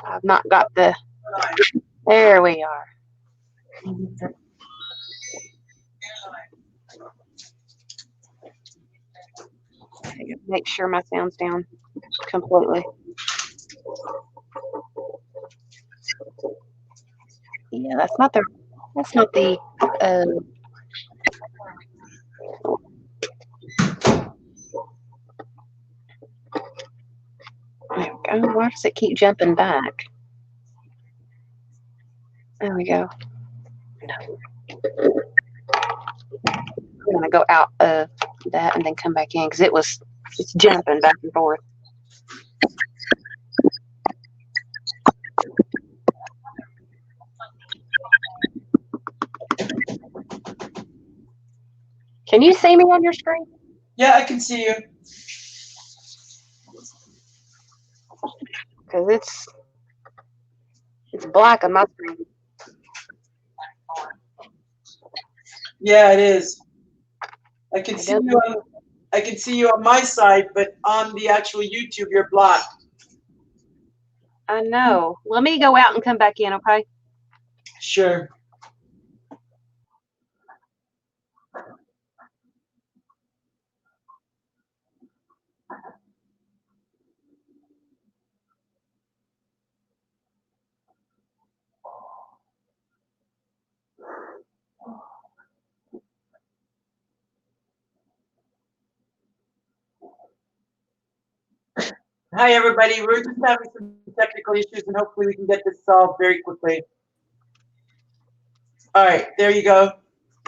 I've not got the. There we are. Make sure my sound's down completely. Yeah, that's not the. There we go. Why does it keep jumping back? There we go. No. I'm gonna go out of that and then come back in because it's jumping back and forth. Can you see me on your screen? Yeah, I can see you. Because it's black on my screen. Yeah, it is. I can see you. I can see you on my side, but on the actual YouTube, you're blocked. I know. Let me go out and come back in, okay? Sure. Hi, everybody. We're just having some technical issues, and hopefully we can get this solved very quickly. All right, there you go.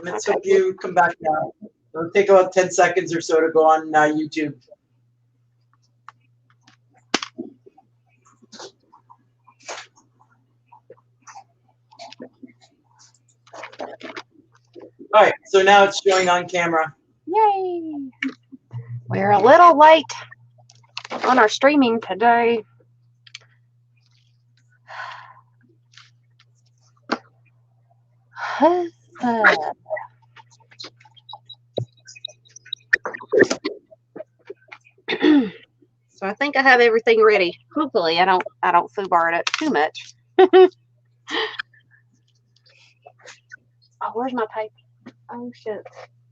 Let's hope you come back now. It'll take about 10 seconds or so to go on YouTube. All right, so now it's showing on camera. Yay! We're a little late on our streaming today. So I think I have everything ready. Hopefully I don't foobar it up too much. Oh, where's my paper? Oh shit.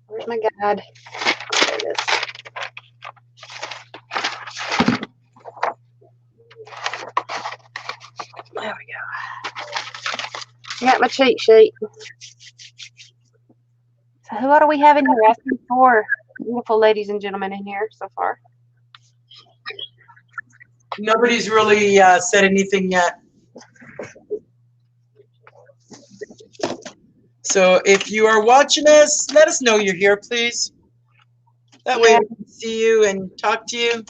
Where's my guide? There it is. There we go. Got my cheat sheet. So what do we have in here? I see 4 beautiful ladies and gentlemen in here so far. Nobody's really said anything yet. So if you are watching us, let us know you're here, please. That way we can see you and talk to you.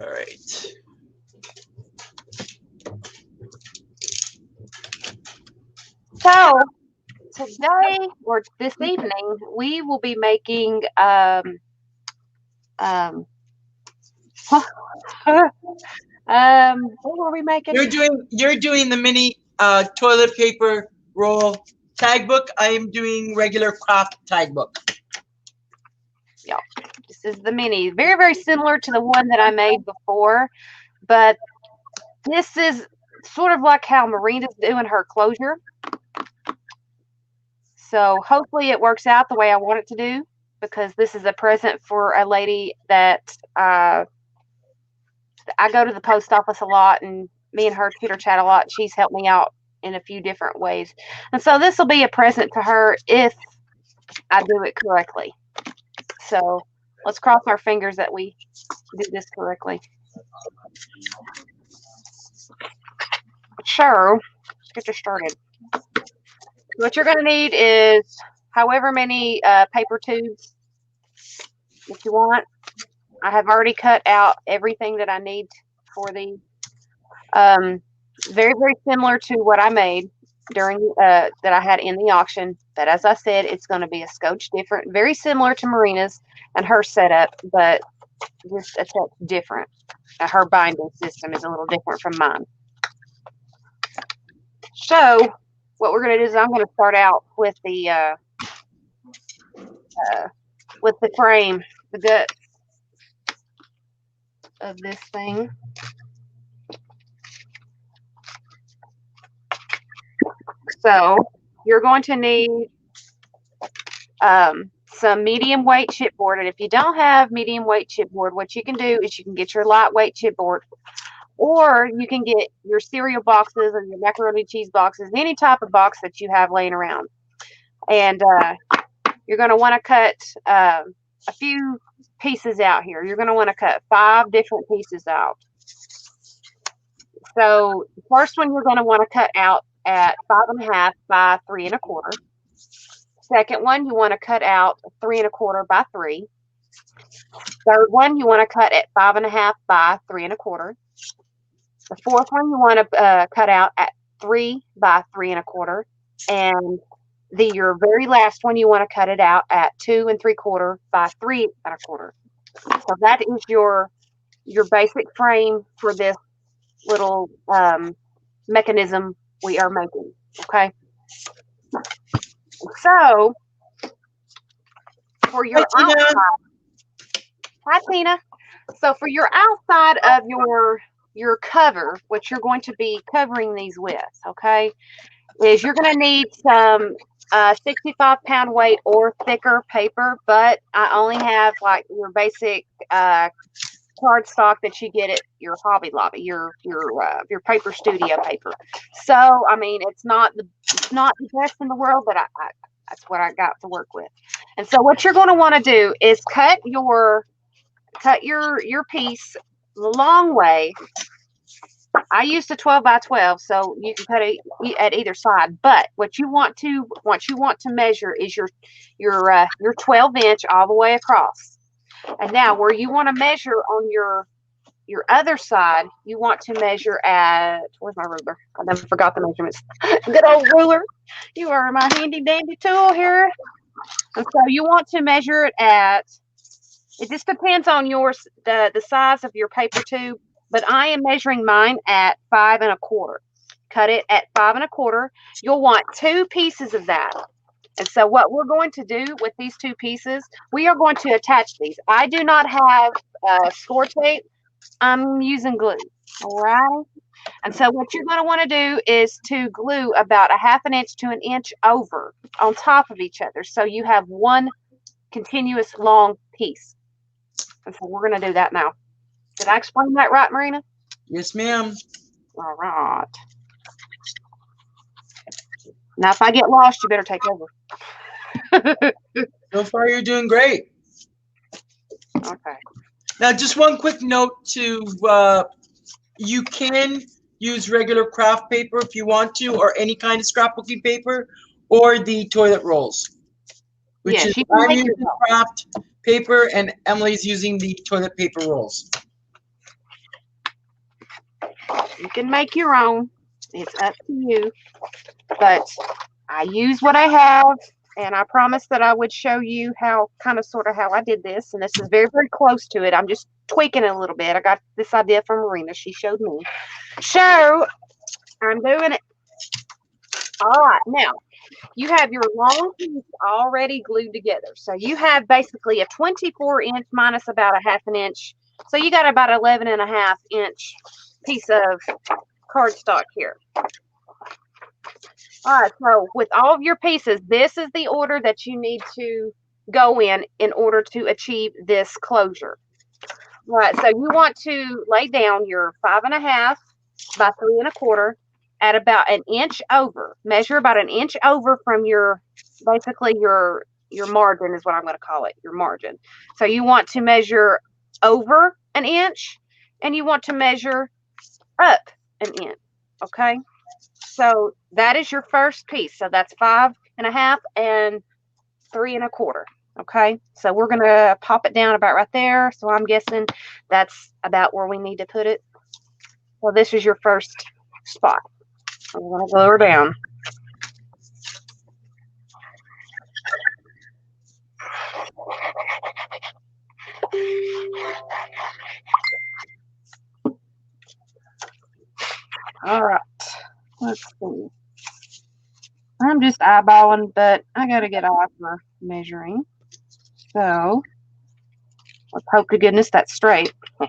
All right. So today or this evening, we will be making what were we making? You're doing the mini toilet paper roll tag book. I am doing regular craft tag book. Yeah, this is the mini. Very, very similar to the one that I made before, but this is sort of like how Marina's doing her closure. So hopefully it works out the way I want it to do, because this is a present for a lady that I go to the post office a lot, and me and her Twitter chat a lot. She's helped me out in a few different ways. And so this will be a present to her if I do it correctly. So let's cross our fingers that we do this correctly. Sure, let's get you started. What you're going to need is however many paper tubes that you want. I have already cut out everything that I need for the very, very similar to what I made during that I had in the auction. But as I said, it's going to be a scotch different, very similar to Marina's and her setup, but just a touch different. Her binding system is a little different from mine. So what we're going to do is I'm going to start out with the frame, the gut of this thing. So you're going to need some medium weight chipboard, and if you don't have medium weight chipboard, what you can do is you can get your lightweight chipboard, or you can get your cereal boxes or your macaroni and cheese boxes, any type of box that you have laying around. And you're going to want to cut a few pieces out here. You're going to want to cut 5 different pieces out. So the first one you're going to want to cut out at 5.5 by 3 1/4. Second one you want to cut out 3 1/4 by 3. Third one you want to cut at 5.5 by 3 1/4. The fourth one you want to cut out at 3 by 3 1/4, and your very last one you want to cut it out at 2 3/4 by 3 1/4. So that is your basic frame for this little mechanism we are making. Okay. So for your outside, hi Tina. So for your outside of your cover, what you're going to be covering these with, okay, is you're going to need some 65-pound weight or thicker paper, but I only have like your basic cardstock that you get at your Hobby Lobby, your paper studio paper. So I mean, it's not the best in the world, but I that's what I got to work with. And so what you're going to want to do is cut your piece the long way. I used a 12 by 12, so you can cut it at either side. But what you want to measure is your 12-inch all the way across. And now, where you want to measure on your other side, you want to measure at, where's my ruler? I never forgot the measurements. Good old ruler. You are my handy dandy tool here. And so you want to measure it at, it just depends on the size of your paper tube, but I am measuring mine at 5 1/4. Cut it at 5 1/4. You'll want 2 pieces of that. And so what we're going to do with these 2 pieces, we are going to attach these. I do not have score tape. I'm using glue. All right. And so what you're going to want to do is to glue about a 1/2 inch to 1 inch over on top of each other, so you have one continuous long piece. And so we're going to do that now. Did I explain that right, Marina? Yes, ma'am. All right. Now, if I get lost, you better take over. So far, you're doing great. Okay. Now, just one quick note to, you can use regular craft paper if you want to, or any kind of scrapbooking paper, or the toilet rolls. Which is, I'm using craft paper and Emily's using the toilet paper rolls. You can make your own. It's up to you. But I use what I have, and I promised that I would show you how I did this. And this is very, very close to it. I'm just tweaking it a little bit. I got this idea from Marina. She showed me. So I'm doing it. All right. Now, you have your long piece already glued together. So you have basically a 24-inch minus about a 1/2 inch. So you got about 11.5 inch piece of cardstock here. All right, so with all of your pieces, this is the order that you need to go in order to achieve this closure. All right, so you want to lay down your 5.5 by 3 1/4 at about 1 inch over. Measure about 1 inch over from your margin is what I'm going to call it, your margin. So you want to measure over 1 inch, and you want to measure up 1 inch. Okay. So that is your first piece. So that's 5.5 and 3 1/4. Okay. So we're going to pop it down about right there. So I'm guessing that's about where we need to put it. So this is your first spot. I'm going to glue her down. All right. Let's see. I'm just eyeballing, but I got to get off for measuring. So let's hope to goodness that's straight. All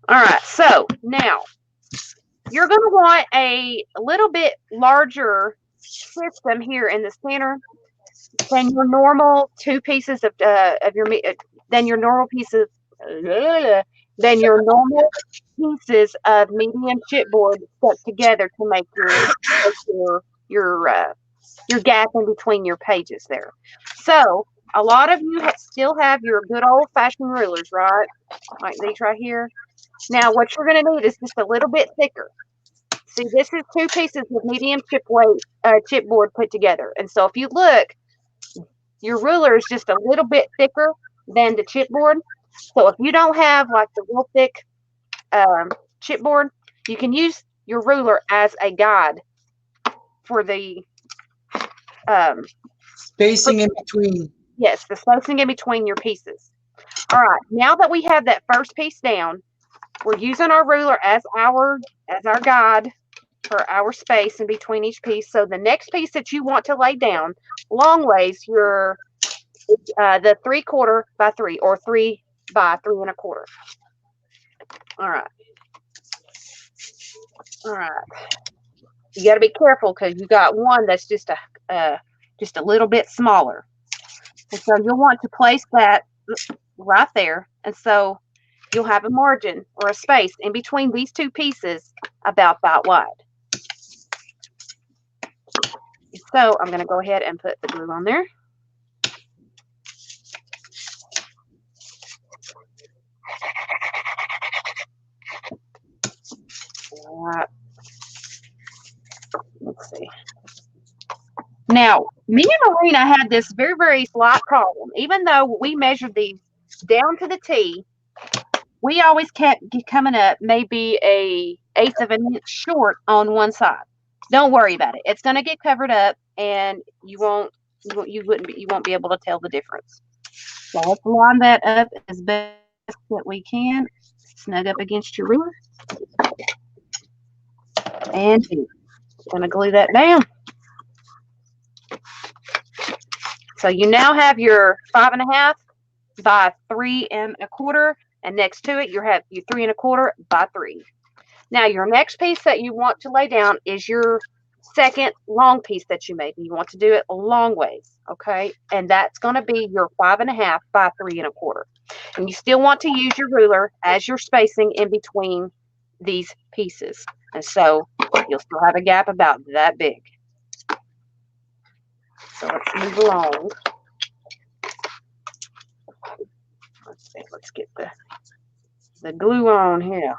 right, so now you're going to want a little bit larger system here in the center than your normal two pieces of your than your normal pieces than your normal pieces of medium chipboard stuck together to make your gap in between your pages there. So a lot of you still have your good old fashioned rulers, right? Like these right here. Now what you're going to need is just a little bit thicker. See, this is two pieces of medium chipboard put together. And so if you look, your ruler is just a little bit thicker than the chipboard. So if you don't have like the real thick chipboard, you can use your ruler as a guide for the Spacing in between. yes, the spacing in between your pieces. All right, now that we have that first piece down, we're using our ruler as our guide for our space in between each piece. So the next piece that you want to lay down, long ways, your the 3/4 by 3 or 3 by 3 1/4. All right. All right. You got to be careful because you got one that's just a little bit smaller. And so you'll want to place that right there. And so you'll have a margin or a space in between these two pieces about that wide. So I'm going to go ahead and put the glue on there. All right. Let's see. Now, me and Marina had this very, very slight problem. Even though we measured these down to the T, we always kept coming up maybe a eighth of an inch short on one side. Don't worry about it. It's going to get covered up, and you won't be able to tell the difference. So let's line that up as best that we can. Snug up against your ruler, and I'm going to glue that down. So you now have your 5 1/2 by 3 1/4, and next to it you have your 3 1/4 by 3. Now your next piece that you want to lay down is your second long piece that you made. You want to do it long ways, okay? And that's going to be your 5 1/2 by 3 1/4. And you still want to use your ruler as your spacing in between these pieces. And so you'll still have a gap about that big. So let's move along. Let's see, let's get the glue on here.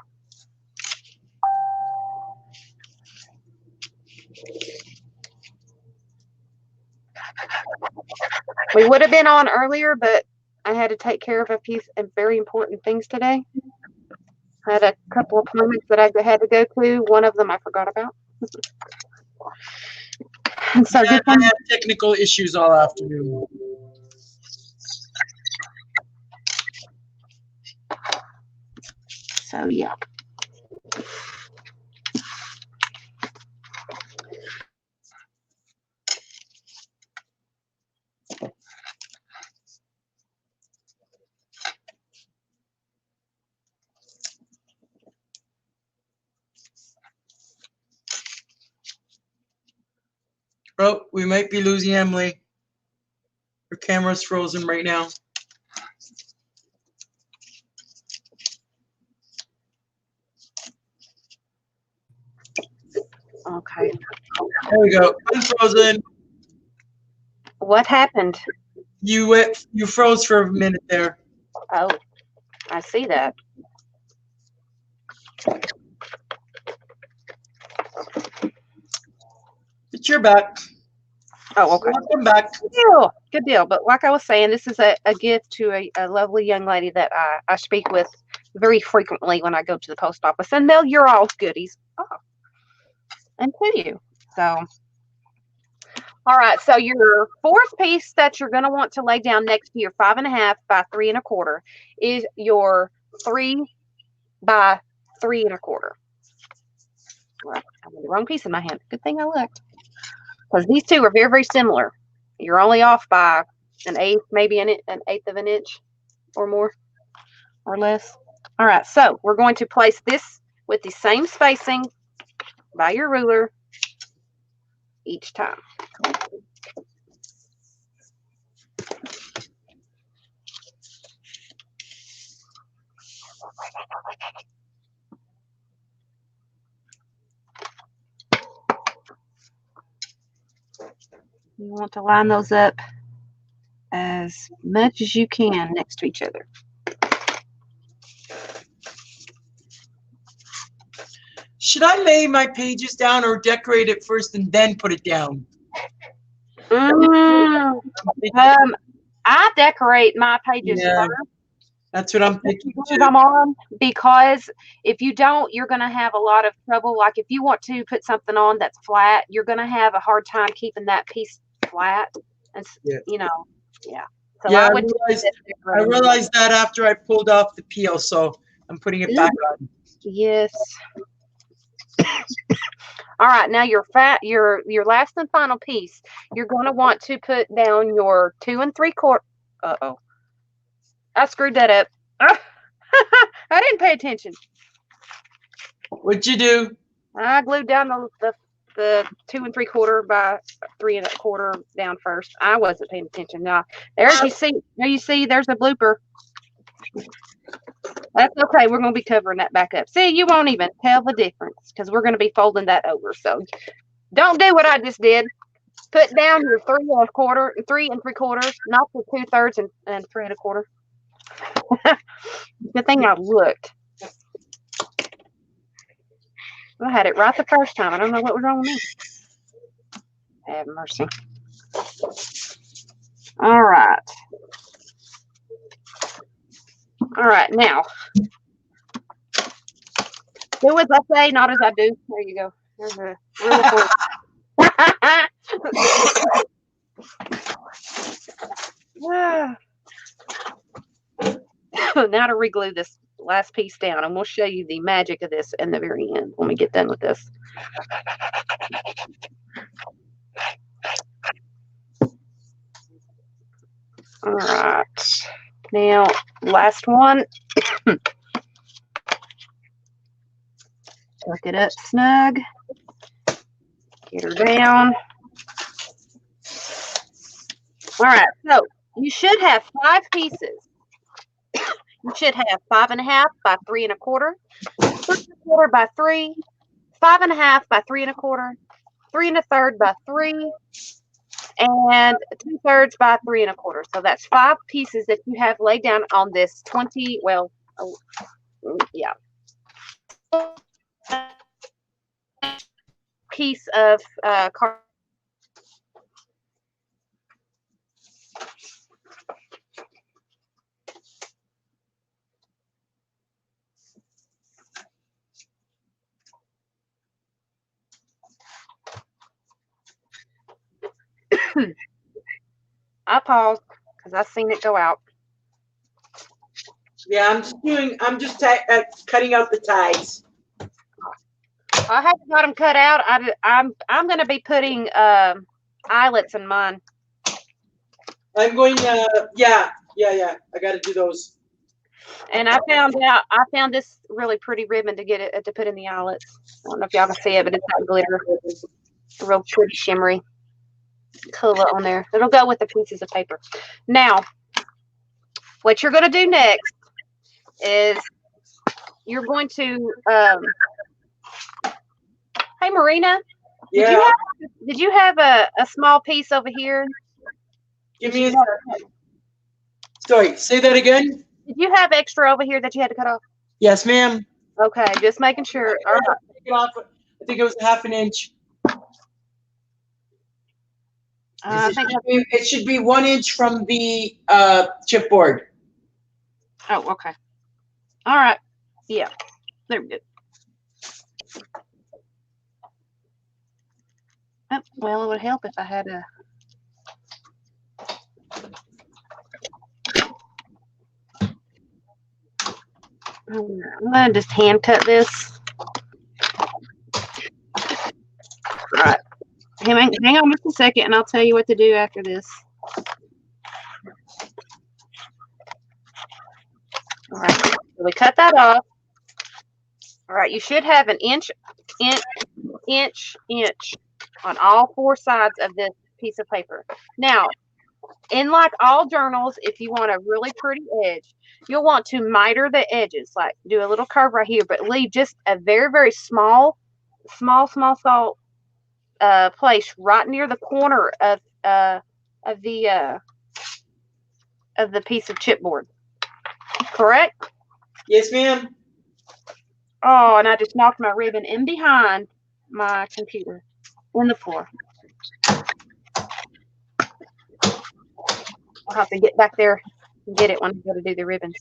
We would have been on earlier, but I had to take care of a few very important things today. I had a couple of appointments that I had to go to. One of them I forgot about. And so yeah, I had technical issues all afternoon. So yeah. Oh, we might be losing Emily. Her camera's frozen right now. Okay. There we go. Unfrozen. What happened? You froze for a minute there. Oh, I see that. But you're back. Oh, okay. Welcome back. Good deal. Good deal. But like I was saying, this is a gift to a lovely young lady that I speak with very frequently when I go to the post office. And Mel, you're all goodies. Oh. And to you. So, all right. So your fourth piece that you're going to want to lay down next to your 5 1/2 by 3 1/4 is your 3 by 3 1/4. Well, I have the wrong piece in my hand. Good thing I looked. because these two are very, very similar. You're only off by an eighth, maybe an eighth of an inch or more or less. All right, so we're going to place this with the same spacing by your ruler each time. You want to line those up as much as you can next to each other. Should I lay my pages down or decorate it first and then put it down? I decorate my pages first. That's what I'm thinking too. I'm on, because if you don't, you're going to have a lot of trouble. Like if you want to put something on that's flat, you're going to have a hard time keeping that piece flat. And you know, yeah. So yeah, I realized that after I pulled off the peel, so I'm putting it back on. Yes. All right, now your last and final piece, you're going to want to put down your 2 3/4. Uh-oh. I screwed that up. I didn't pay attention. What'd you do? I glued down the 2 3/4 by 3 1/4 down first. I wasn't paying attention. Now, there you see, there's a blooper. That's okay. We're going to be covering that back up. See, you won't even tell the difference because we're going to be folding that over. So don't do what I just did. Put down your 3 1/4, 3 3/4, not the 2/3 and 3 1/4. Good thing I looked. I had it right the first time. I don't know what was wrong with me. Have mercy. All right. All right, now, do as I say, not as I do. There you go. There's a rule for now to reglue this last piece down, and we'll show you the magic of this in the very end when we get done with this. All right. Now, last one. Tuck it up snug. Get her down. All right, so you should have 5 pieces. You should have 5 1/2 by 3 1/4, 3 1/4 by 3, 5 1/2 by 3 1/4, 3 1/3 by 3, and 2/3 by 3 1/4. So that's 5 pieces that you have laid down on this 20. Well, yeah, piece of card. I paused because I seen it go out. Yeah, I'm just cutting out the ties. I haven't got them cut out. I'm going to be putting eyelets in mine. I'm going. Yeah. I got to do those. And I found this really pretty ribbon to get it to put in the eyelets. I don't know if y'all can see it, but it's got glitter. It's a real pretty shimmery color on there. It'll go with the pieces of paper. Now, what you're going to do next is you're going to. Hey, Marina. Yeah. Did you have a small piece over here? Give me a second. Sorry, say that again. Did you have extra over here that you had to cut off? Yes, ma'am. Okay, just making sure. All right. Take it off. I think it was 1/2 inch. It should be 1 inch from the chipboard. Oh, okay. All right. Yeah, there we go. Oh, well, it would help if I had a. I'm gonna just hand cut this. All right. Hang on just a second, and I'll tell you what to do after this. All right, so we cut that off. All right, you should have an inch on all four sides of this piece of paper. Now, in like all journals, if you want a really pretty edge, you'll want to miter the edges, like do a little curve right here, but leave just a very, very small place right near the corner of the piece of chipboard. Correct? Yes, ma'am. Oh, and I just knocked my ribbon in behind my computer on the floor. I'll have to get back there and get it when I go to do the ribbons.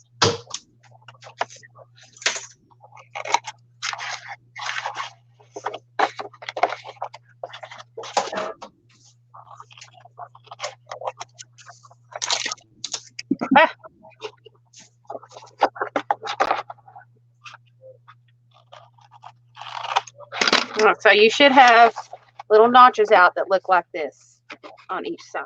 Ah. So you should have little notches out that look like this on each side.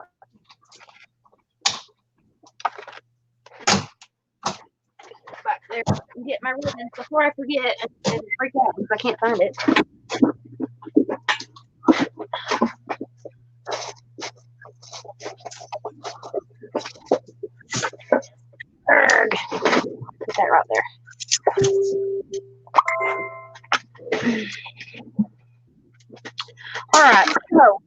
Back there and get my ribbons before I forget and freak out because I can't find it. Put that right there. All right, so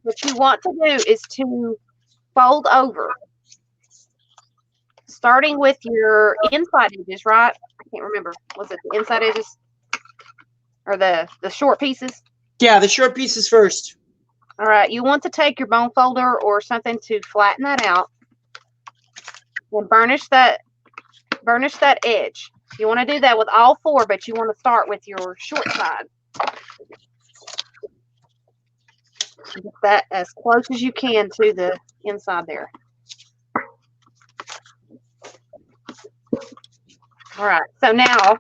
what you want to do is to fold over, starting with your inside edges, right? I can't remember. Was it the inside edges or the short pieces? Yeah, the short pieces first. All right, you want to take your bone folder or something to flatten that out and burnish that edge. You want to do that with all four, but you want to start with your short side. Get that as close as you can to the inside there. All right, so now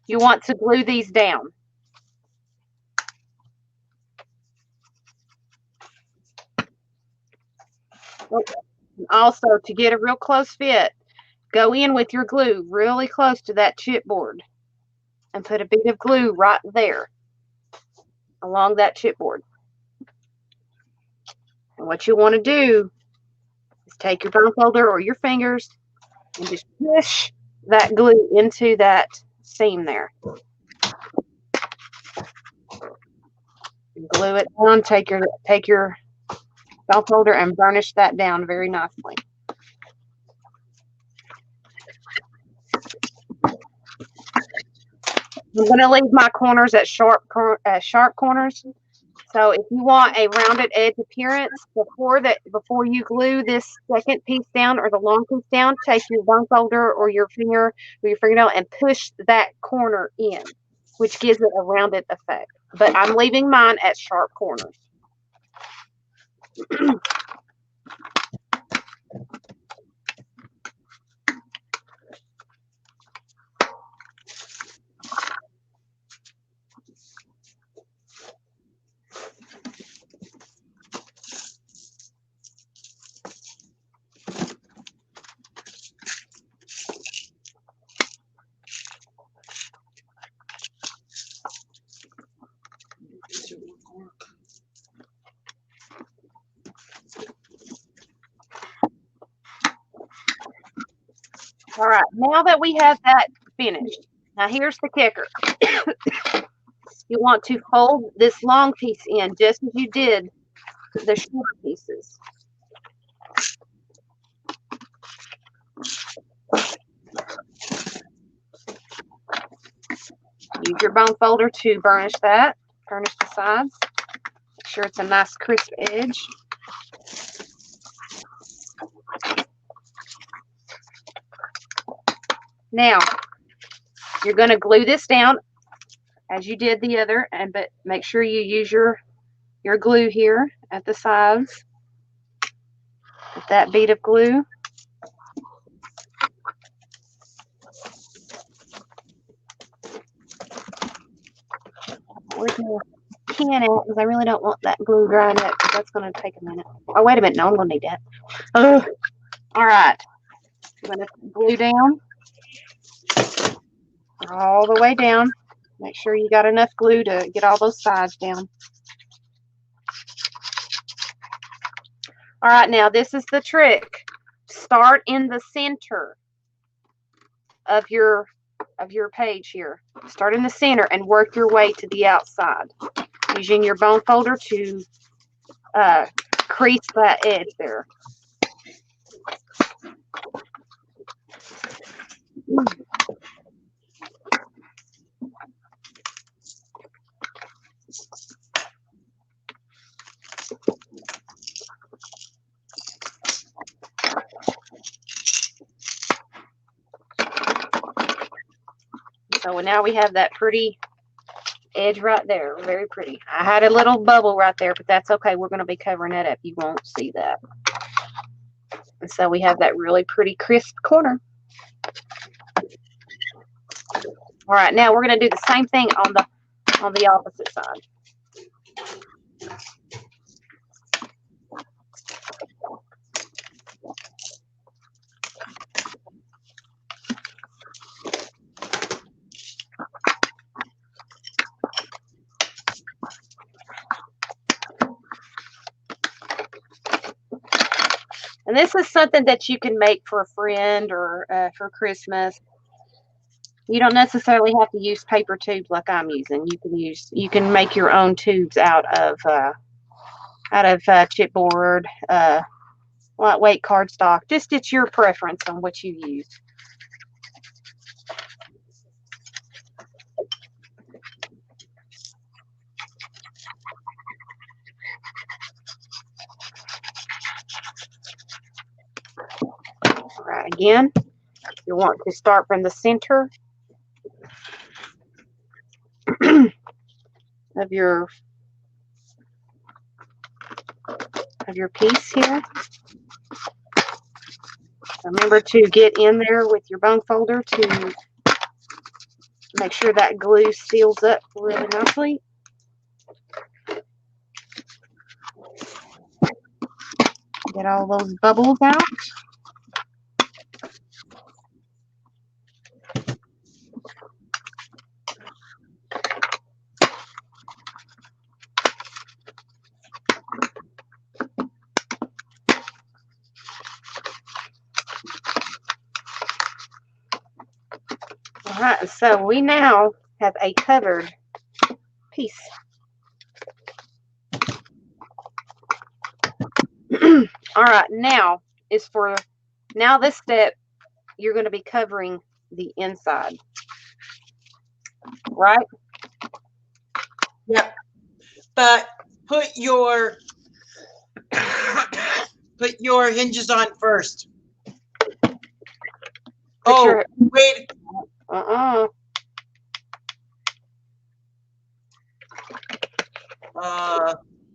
you want to glue these down. And also, to get a real close fit, go in with your glue really close to that chipboard and put a bit of glue right there along that chipboard. And what you want to do is take your bone folder or your fingers and just push that glue into that seam there. And glue it down. Take your bone folder and burnish that down very nicely. I'm going to leave my corners at sharp corners. So if you want a rounded edge appearance, before you glue this second piece down or the long piece down, take your bone folder or your finger or your fingernail and push that corner in, which gives it a rounded effect. But I'm leaving mine at sharp corners. All right, now that we have that finished, now here's the kicker. You want to fold this long piece in just as you did the short pieces. Use your bone folder to burnish the sides. Make sure it's a nice crisp edge. Now, you're going to glue this down as you did the other, but make sure you use your glue here at the sides with that bead of glue. Where's my can out because I really don't want that glue drying up because that's going to take a minute. Oh, wait a minute. No, I'm going to need that. Oh, all right. I'm going to glue down all the way down. Make sure you got enough glue to get all those sides down. All right, now this is the trick. Start in the center of your page here. Start in the center and work your way to the outside using your bone folder to crease that edge there. So now we have that pretty edge right there. Very pretty. I had a little bubble right there, but that's okay. We're going to be covering that up. You won't see that. And so we have that really pretty crisp corner. All right, now we're going to do the same thing on the opposite side. And this is something that you can make for a friend or for Christmas. You don't necessarily have to use paper tubes like I'm using. You can make your own tubes out of chipboard, lightweight cardstock. Just it's your preference on what you use. All right, again, you want to start from the center of your piece here. Remember to get in there with your bone folder to make sure that glue seals up really nicely. Get all those bubbles out. All right, so we now have a covered piece. All right, now this step, you're going to be covering the inside, right? Yep. But put your hinges on first. Wait.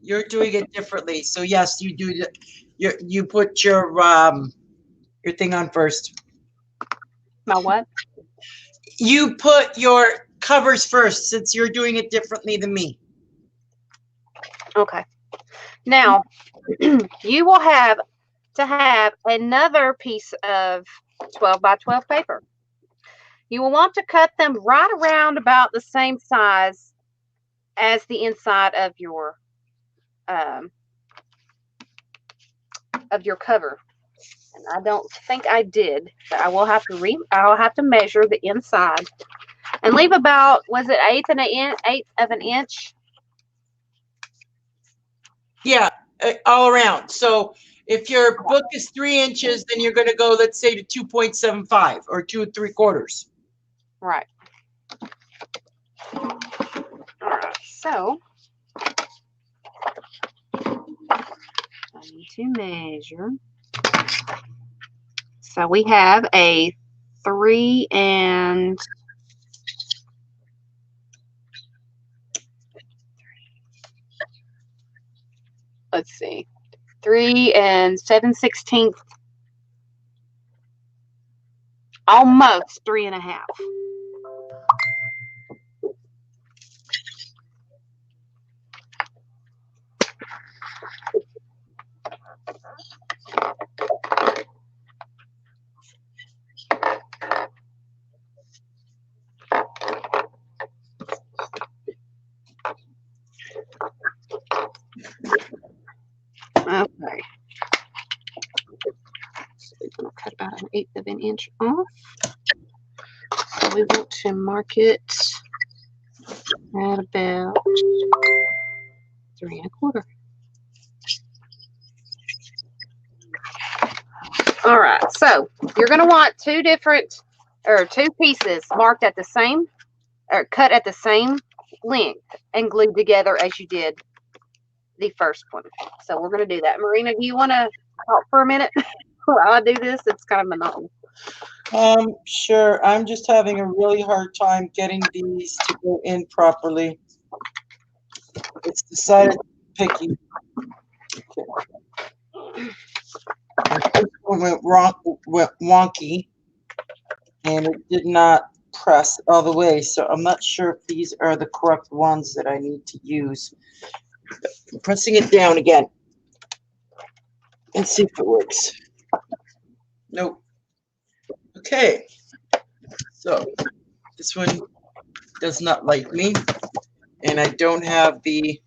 You're doing it differently. So yes, you do. You put your thing on first. My what? You put your covers first, since you're doing it differently than me. Okay. Now, you will have to have another piece of 12 by 12 paper. You will want to cut them right around about the same size as the inside of your cover. And I don't think I did, but I will have to measure the inside and leave about, was it eighth of an inch? Yeah, all around. So if your book is 3 inches, then you're going to go, let's say, to 2.75 or 2 3/4. Right. All right. So I need to measure. So we have a 3 and let's see, 3 and 7/16, almost 3 1/2. Okay. So we're going to cut about 1/8 of an inch off. So we want to mark it at about 3 1/4. All right, so you're going to want two pieces marked at the same, or cut at the same length and glued together as you did the first one. So we're going to do that. Marina, do you want to talk for a minute while I do this? It's kind of monotonous. Sure. I'm just having a really hard time getting these to go in properly. It's decided picky. This one went wonky, and it did not press all the way. So I'm not sure if these are the correct ones that I need to use. I'm pressing it down again and see if it works. Nope. Okay. So this one does not like me, and I don't have the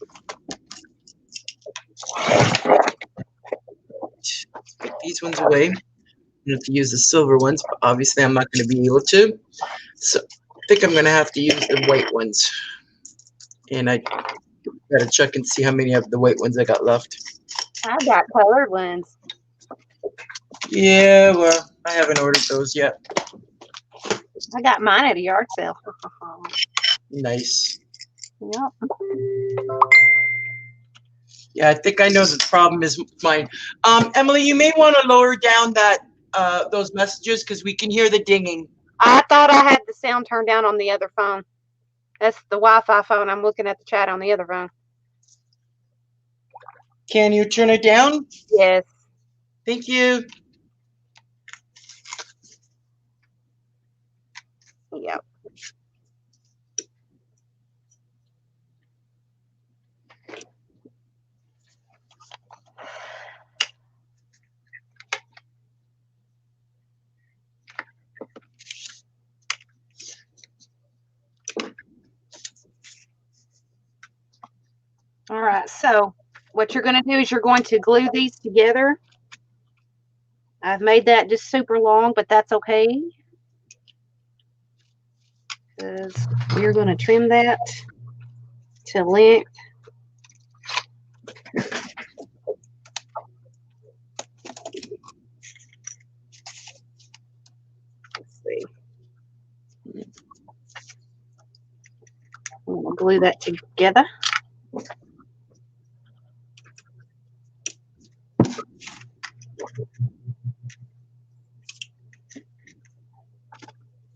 get these ones away. I'm going to have to use the silver ones, but obviously I'm not going to be able to. So I think I'm going to have to use the white ones. And I gotta check and see how many of the white ones I got left. I got colored ones. Yeah, well, I haven't ordered those yet. I got mine at a yard sale. Nice. Yep. Yeah, I think I know the problem is mine. Emily, you may want to lower down that those messages because we can hear the dinging. I thought I had the sound turned down on the other phone. That's the Wi-Fi phone. I'm looking at the chat on the other phone. Can you turn it down? Yes. Thank you. Yep. All right, so what you're going to do is you're going to glue these together. I've made that just super long, but that's okay. Because we're going to trim that to length. Let's see. I'm going to glue that together.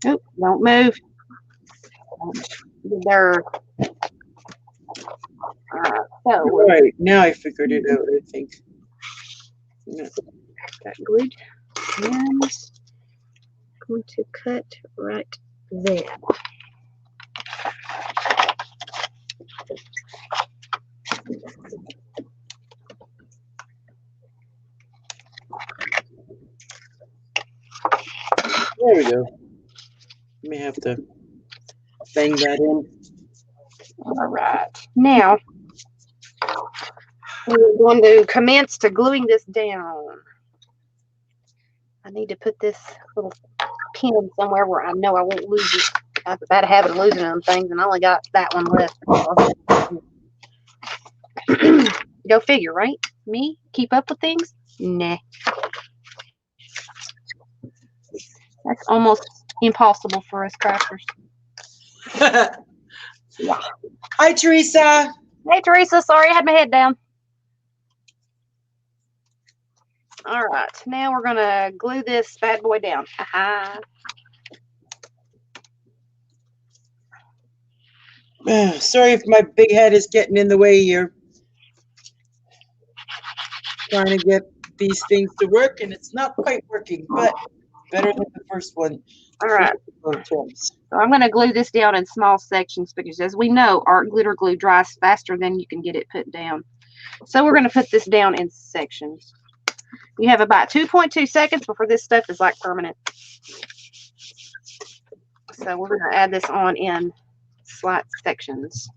Oop, don't move. There. So right, now I figured it out, I think. No. Got glued. And I'm going to cut right there. There we go. May have to bang that in. All right. Now, we're going to commence to gluing this down. I need to put this little pin somewhere where I know I won't lose it. I have a bad habit of losing them things, and I only got that one left. Go figure, right? Me? Keep up with things? Nah. That's almost impossible for us crafters. Yeah. Hi, Teresa. Hey, Teresa. Sorry, I had my head down. All right. Now we're going to glue this bad boy down. Aha. Sorry if my big head is getting in the way here. Trying to get these things to work, and it's not quite working, but better than the first one. All right. So I'm going to glue this down in small sections because, as we know, art glitter glue dries faster than you can get it put down. So we're going to put this down in sections. You have about 2.2 seconds before this stuff is like permanent. So we're going to add this on in slight sections.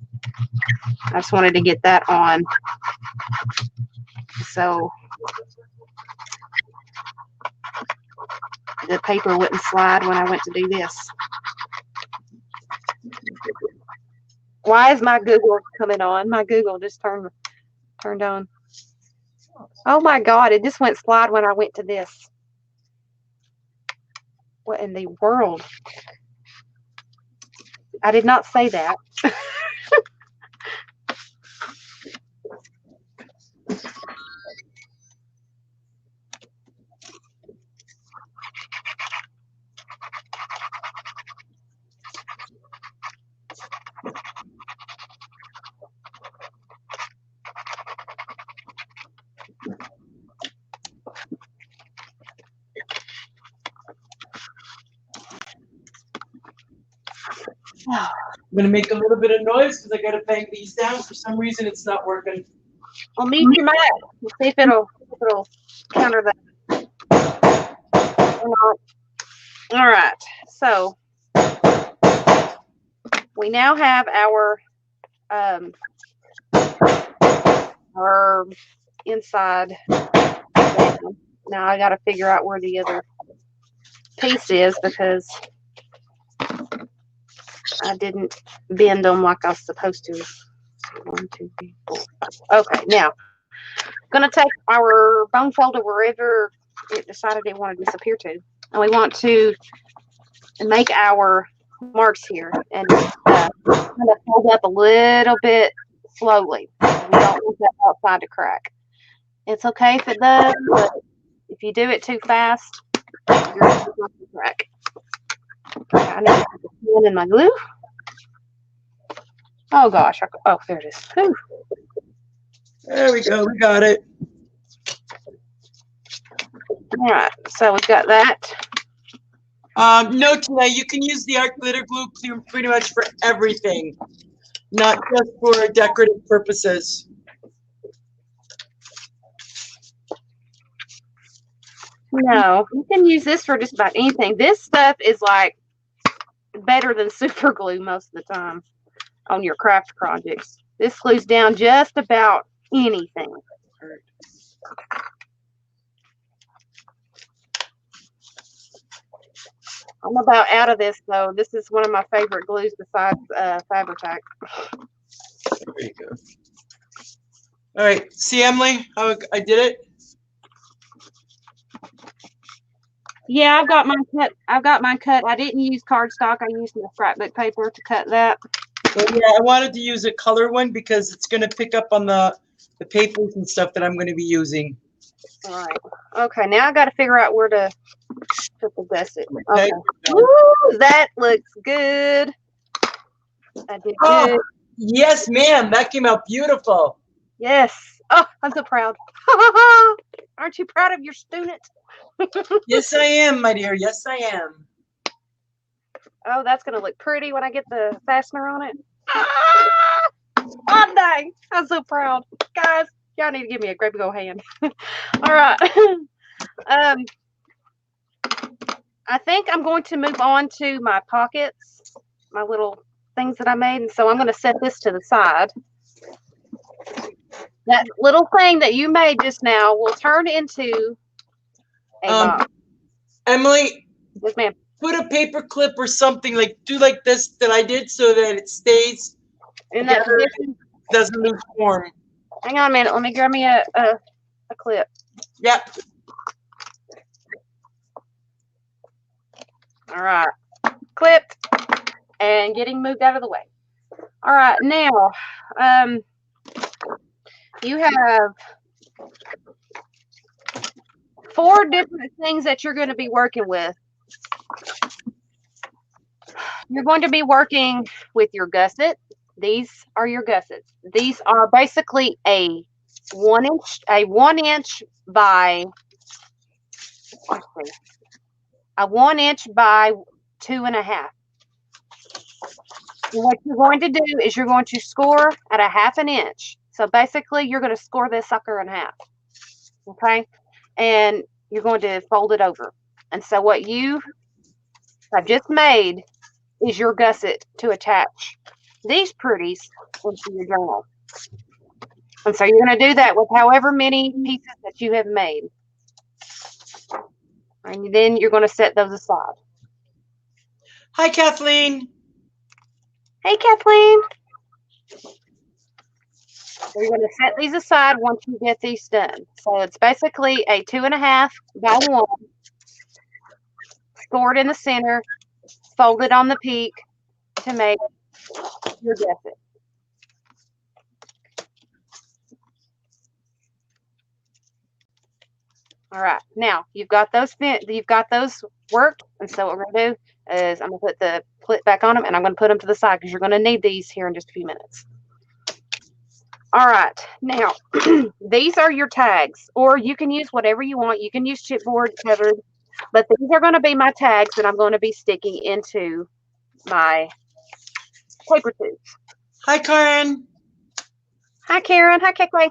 I just wanted to get that on so the paper wouldn't slide when I went to do this. Why is my Google coming on? My Google just turned on. Oh my God, it just went slide when I went to this. What in the world? I did not say that. I'm gonna make a little bit of noise because I gotta bang these down. For some reason, it's not working. Well, mute your mic. We'll see if it'll counter that. Or not. All right. So we now have our inside. Now I got to figure out where the other piece is because I didn't bend them like I was supposed to. 1, 2, 3, 4, 5. Okay, now I'm going to take our bone folder wherever it decided it wanted to disappear to. And we want to make our marks here and kind of fold up a little bit slowly. We don't want that outside to crack. It's okay if it does, but if you do it too fast, you're going to crack. I need to put the pen in my glue. Oh gosh. Oh, there it is. Whew. There we go. We got it. All right. So we've got that. Note tonight, you can use the art glitter glue pretty much for everything, not just for decorative purposes. No, you can use this for just about anything. This stuff is like better than super glue most of the time on your craft projects. This glues down just about anything. I'm about out of this though. This is one of my favorite glues besides Fabri-Tac. There you go. All right, see Emily, how I did it? Yeah, I've got mine cut. I didn't use cardstock. I used the scrapbook paper to cut that. Well, yeah, I wanted to use a color one because it's going to pick up on the papers and stuff that I'm going to be using. All right. Okay, now I got to figure out where to put the gusset. Okay. Woo, that looks good. I did good. Yes, ma'am. That came out beautiful. Yes. Oh, I'm so proud. Aren't you proud of your student? Yes, I am, my dear. Yes, I am. Oh, that's going to look pretty when I get the fastener on it. Oh, dang. I'm so proud. Guys, y'all need to give me a great big old hand. All right. I think I'm going to move on to my pockets, my little things that I made. And so I'm going to set this to the side. That little thing that you made just now will turn into a box. Emily, Yes, ma'am. put a paper clip or something, like do like this that I did so that it stays In that position. Doesn't lose form. Hang on a minute. Let me grab me a clip. Yep. All right. Clipped and getting moved out of the way. All right. Now, you have 4 different things that you're going to be working with. You're going to be working with your gusset. These are your gussets. These are basically a 1 inch by, let's see, a 1 inch by 2.5. What you're going to do is you're going to score at a 1/2 inch. So basically, you're going to score this sucker in half. Okay, and you're going to fold it over. And so what you have just made is your gusset to attach these pretties into your journal. And so you're going to do that with however many pieces that you have made. And then you're going to set those aside. Hi, Kathleen. Hey, Kathleen. So you're going to set these aside once you get these done. So it's basically a 2.5 by 1, scored in the center, folded on the peak to make your gusset. All right, now you've got those worked, and so what we're gonna do is I'm gonna put the clip back on them, and I'm gonna put them to the side because you're gonna need these here in just a few minutes. All right, now these are your tags, or you can use whatever you want. You can use chipboard covered, but these are gonna be my tags that I'm gonna be sticking into my paper tubes. Hi, Karen. Hi, Karen. Hi, Kekle.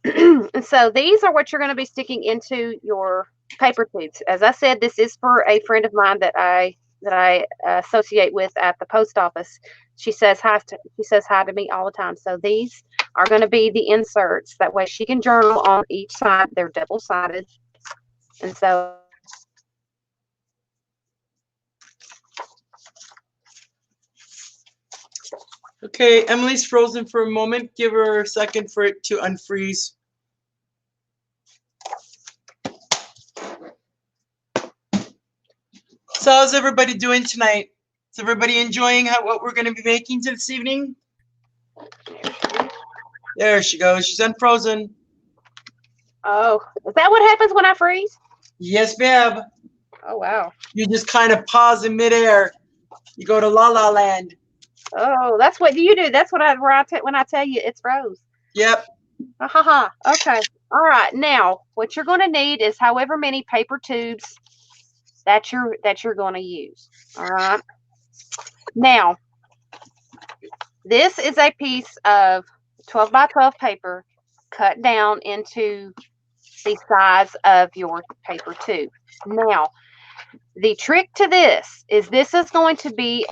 And so these are what you're going to be sticking into your paper tubes. As I said, this is for a friend of mine that I associate with at the post office. She says hi to me all the time. So these are going to be the inserts. That way she can journal on each side. They're double-sided. And so Okay, Emily's frozen for a moment. Give her a second for it to unfreeze. So how's everybody doing tonight? Is everybody enjoying what we're going to be making this evening? There she goes. She's unfrozen. Oh, is that what happens when I freeze? Yes, ma'am. Oh, wow. You just kind of pause in midair. You go to La La Land. Oh, that's what you do. That's what when I tell you it's froze. Yep. Okay. All right. Now, what you're going to need is however many paper tubes that you're going to use. All right. Now, this is a piece of 12 by 12 paper cut down into the size of your paper tube. Now, the trick to this is going to be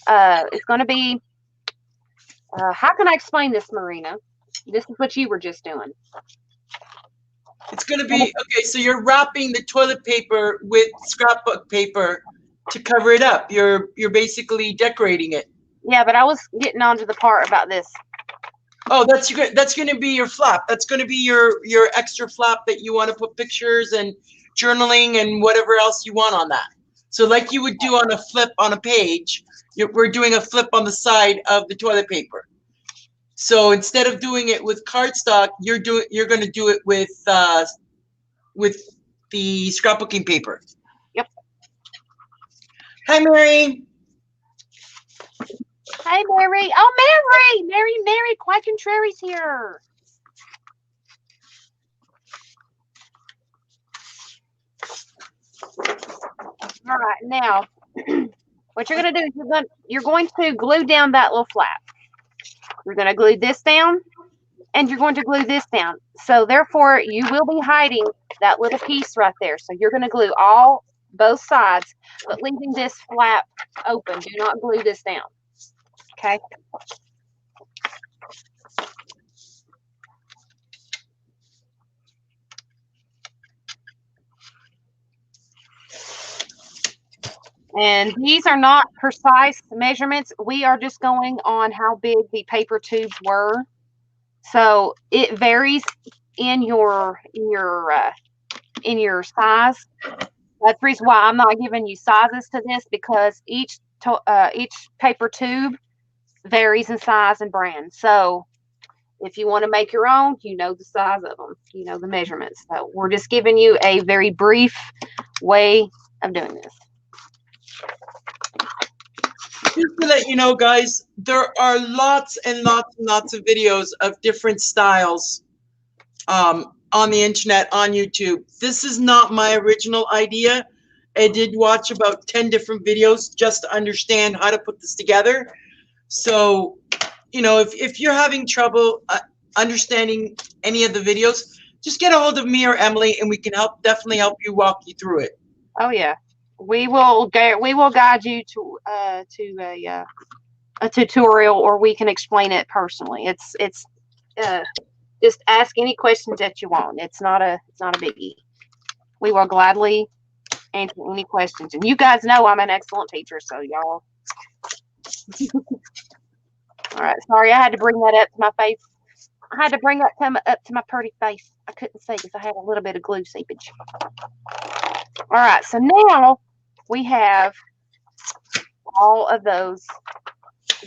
it's going to be, how can I explain this, Marina? This is what you were just doing. It's going to be, okay, so you're wrapping the toilet paper with scrapbook paper to cover it up. You're basically decorating it. Yeah, but I was getting on to the part about this. Oh, that's going to be your flap. That's going to be your extra flap that you want to put pictures and journaling and whatever else you want on that. So like you would do on a flip on a page, we're doing a flip on the side of the toilet paper. So instead of doing it with cardstock, you're going to do it with the scrapbooking paper. Yep. Hi, Mary. Hi, Mary. Oh, Mary, quite contrary's here. All right, now what you're going to do is you're going to glue down that little flap. You're going to glue this down, and you're going to glue this down. So therefore, you will be hiding that little piece right there. So you're going to glue both sides, but leaving this flap open. Do not glue this down. Okay. And these are not precise measurements. We are just going on how big the paper tubes were. So it varies in your size. That's the reason why I'm not giving you sizes to this, because each paper tube varies in size and brand. So if you want to make your own, you know the size of them, you know the measurements. So we're just giving you a very brief way of doing this. Just to let you know, guys, there are lots and lots and lots of videos of different styles on the internet, on YouTube. This is not my original idea. I did watch about 10 different videos just to understand how to put this together. So, you know, if you're having trouble understanding any of the videos, just get a hold of me or Emily, and we can definitely help you, walk you through it. Oh yeah, we will guide you to a tutorial, or we can explain it personally. It's just ask any questions that you want. It's not a biggie. We will gladly answer any questions. And you guys know I'm an excellent teacher, so y'all. All right, sorry, I had to bring that up to my face. I had to bring that up to my pretty face. I couldn't see because I had a little bit of glue seepage. All right, so now we have all of those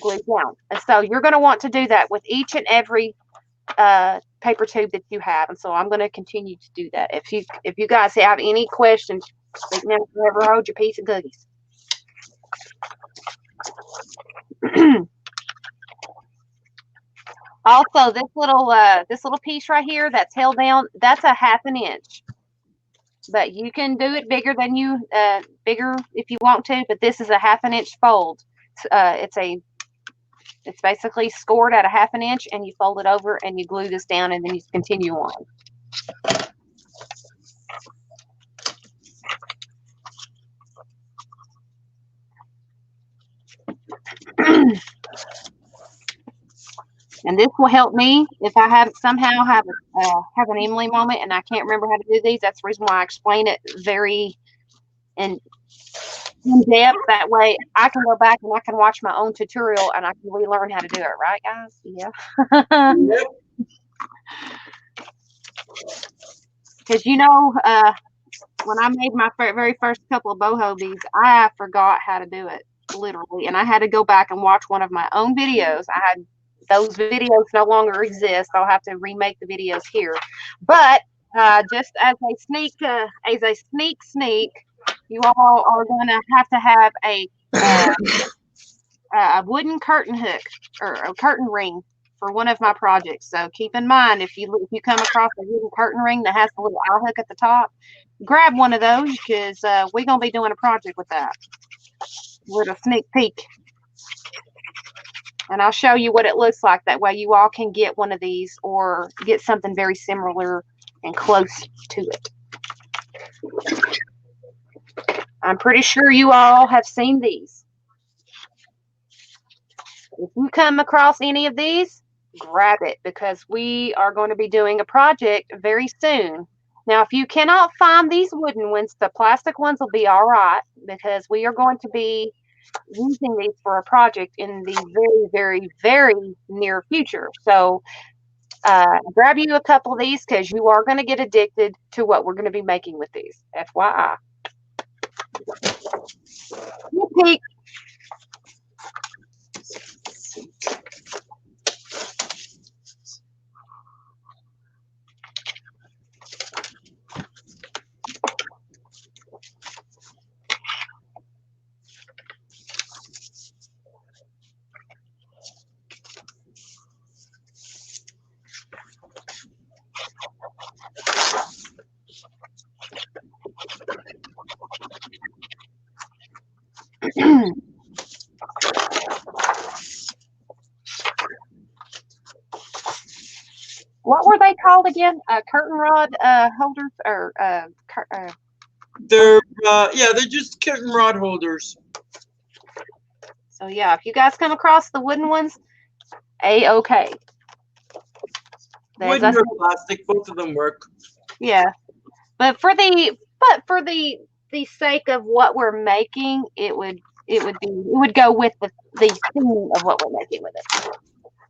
glued down. And so you're going to want to do that with each and every paper tube that you have. And so I'm going to continue to do that. If you guys have any questions, speak now, forever hold your piece of cookies. Also, this little piece right here that's held down, that's a 1/2 inch. But you can do it bigger than bigger if you want to. But this is a 1/2 inch fold. It's basically scored at a 1/2 inch, and you fold it over and you glue this down, and then you continue on. And this will help me if I somehow have an Emily moment and I can't remember how to do these. That's the reason why I explain it very in depth. That way I can go back and I can watch my own tutorial and I can relearn how to do it. Right, guys? Yeah. Because when I made my very first couple of boho beads, I forgot how to do it, literally. And I had to go back and watch one of my own videos. Those videos no longer exist. I'll have to remake the videos here. But just as a sneak, you all are going to have a wooden curtain hook or a curtain ring for one of my projects. So keep in mind, if you come across a wooden curtain ring that has a little eye hook at the top, grab one of those because we're going to be doing a project with that. Little sneak peek. And I'll show you what it looks like. That way you all can get one of these or get something very similar and close to it. I'm pretty sure you all have seen these. If you come across any of these, grab it because we are going to be doing a project very soon. Now, if you cannot find these wooden ones, the plastic ones will be all right because we are going to be using these for a project in the very, very, very near future. So grab you a couple of these because you are going to get addicted to what we're going to be making with these. FYI. Peek. What were they called again? Curtain rod holders or they're just curtain rod holders. So yeah, if you guys come across the wooden ones, okay. Wooden or plastic, both of them work. Yeah, but for the sake of what we're making, it would go with the theme of what we're making with it.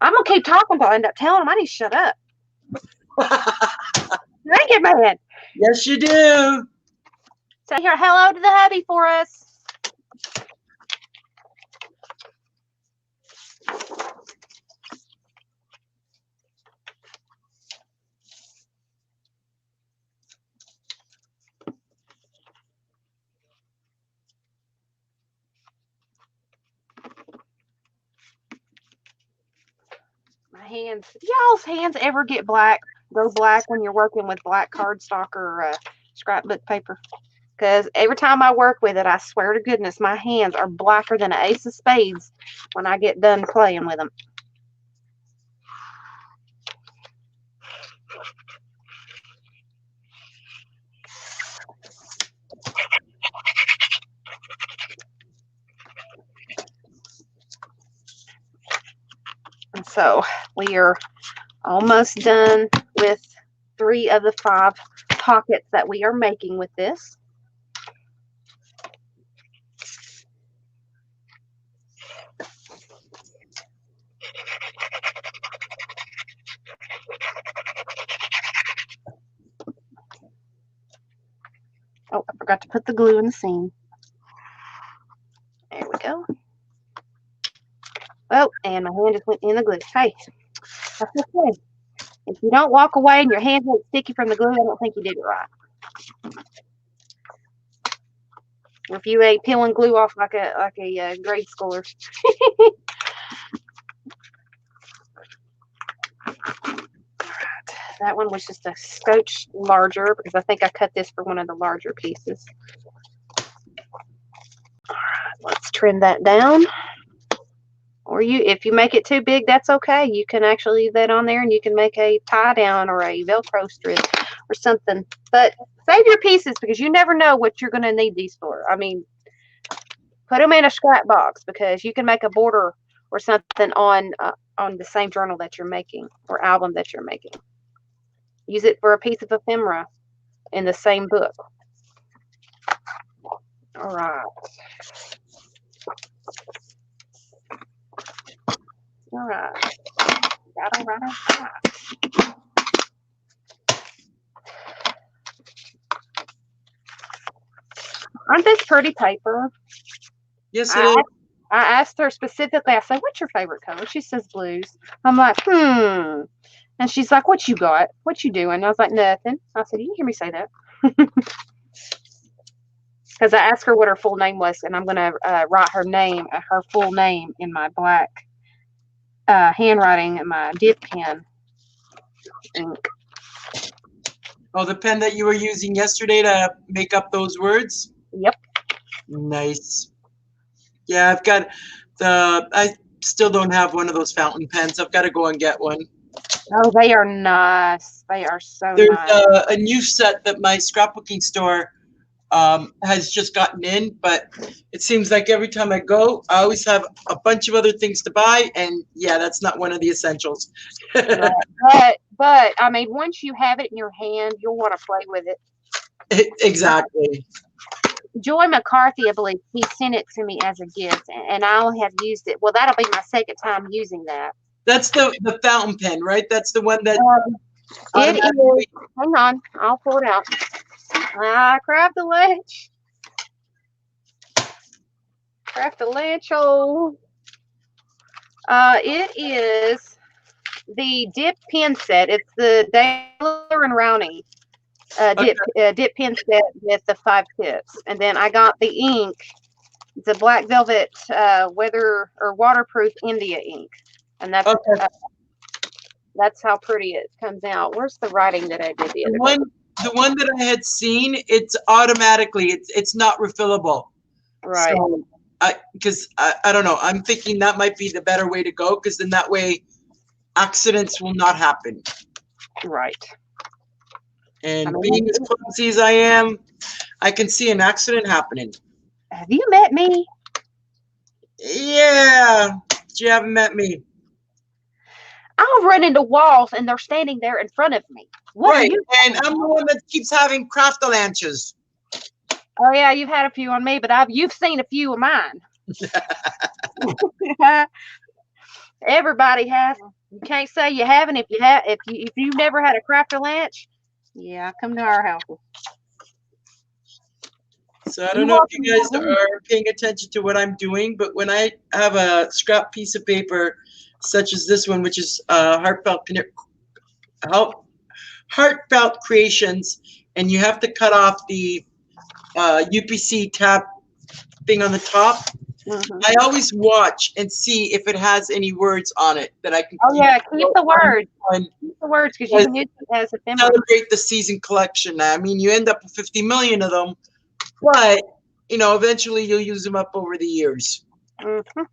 I'm gonna keep talking until I end up telling them I need to shut up. Thank you, man. Yes, you do. Say here hello to the hubby for us. My hands. Y'all's hands ever go black when you're working with black cardstock or scrapbook paper? Because every time I work with it, I swear to goodness, my hands are blacker than an ace of spades when I get done playing with them. And so we are Almost done with 3 of the 5 pockets that we are making with this. Oh, I forgot to put the glue in the seam. There we go. Oh, and my hand just went in the glue. Hey, that's okay. If you don't walk away and your hand gets sticky from the glue, I don't think you did it right. Or if you ain't peeling glue off like a grade schooler. That one was just a scotch larger because I think I cut this for one of the larger pieces. All right, let's trim that down. Or if you make it too big, that's okay. You can actually leave that on there and you can make a tie down or a Velcro strip or something. But save your pieces because you never know what you're going to need these for. I mean, put them in a scrap box because you can make a border or something on the same journal that you're making or album that you're making. Use it for a piece of ephemera in the same book. All right. All right. All right. Aren't this pretty paper? Yes, it is. I asked her specifically, I said, what's your favorite color? She says blues. I'm like, And she's like, what you got? What you doing? I was like, nothing. I said, you didn't hear me say that. Because I asked her what her full name was, and I'm going to write her full name in my black handwriting and my dip pen ink. Oh, the pen that you were using yesterday to make up those words? Yep. Nice. Yeah, I still don't have one of those fountain pens. I've got to go and get one. Oh, they are nice. They are so There's nice. a new set that my scrapbooking store has just gotten in, but it seems like every time I go, I always have a bunch of other things to buy, and yeah, that's not one of the essentials. Right. But I mean, once you have it in your hand, you'll want to play with it. Exactly. Joy McCarthy, I believe, he sent it to me as a gift, and I'll have used it. Well, that'll be my second time using that. That's the fountain pen, right? That's the one that. It is. Hang on, I'll pull it out. Crafty Lunch. Crafty Lunch. Oh. It is the dip pen set. It's the Daler and Rowney dip pen set with the 5 tips, and then I got the ink. It's a black velvet weather or waterproof India ink, and that's Okay. That's how pretty it comes out. Where's the writing that I did the other day? The one that I had seen, it's automatically, it's not refillable. Right. So, because I don't know, I'm thinking that might be the better way to go, because then that way accidents will not happen. Right. And being as clumsy as I am, I can see an accident happening. Have you met me? Yeah, but you haven't met me. I'll run into walls and they're standing there in front of me. What Right, are you and I'm the one that keeps having crafty lanches. Oh yeah, you've had a few on me, but you've seen a few of mine. Everybody has them. You can't say you haven't if you've never had a crafty lunch. Yeah, come to our house. So I don't know if you guys are paying attention to what I'm doing, but when I have a scrap piece of paper, such as this one, which is heartfelt creations, and you have to cut off the UPC tab thing on the top. Mm-hmm. I always watch and see if it has any words on it that I can. Oh yeah, keep the words. Keep the words because you can use it as a ephemera. Celebrate the season collection. I mean, you end up with 50 million of them, but eventually you'll use them up over the years. Mm-hmm.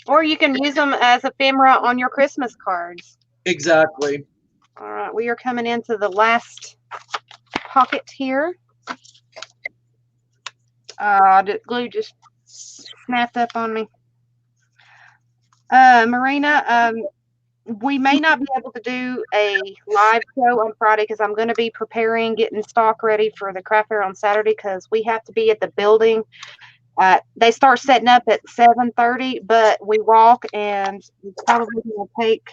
Or you can use them as ephemera on your Christmas cards. Exactly. All right, we are coming into the last pocket here. The glue just snapped up on me. Marina, we may not be able to do a live show on Friday because I'm going to be preparing, getting stock ready for the craft fair on Saturday because we have to be at the building. They start setting up at 7:30, but we walk, and it's probably going to take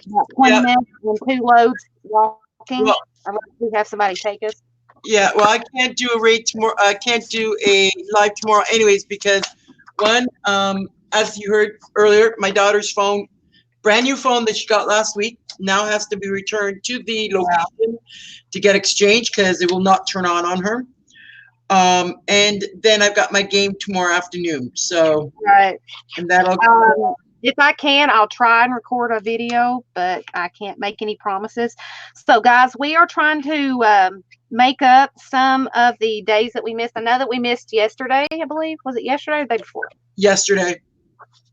about 20 Yeah. minutes and 2 loads walking, Well, unless we have somebody take us. yeah. Well, I can't do a rate tomorrow. I can't do a live tomorrow, anyways, because one, as you heard earlier, my daughter's phone, brand new phone that she got last week, now has to be returned to the location to get exchanged because it will not turn on her. And then I've got my game tomorrow afternoon. So, Right. and that'll. If I can, I'll try and record a video, but I can't make any promises. So, guys, we are trying to make up some of the days that we missed. I know that we missed yesterday, I believe. Was it yesterday or the day before? Yesterday.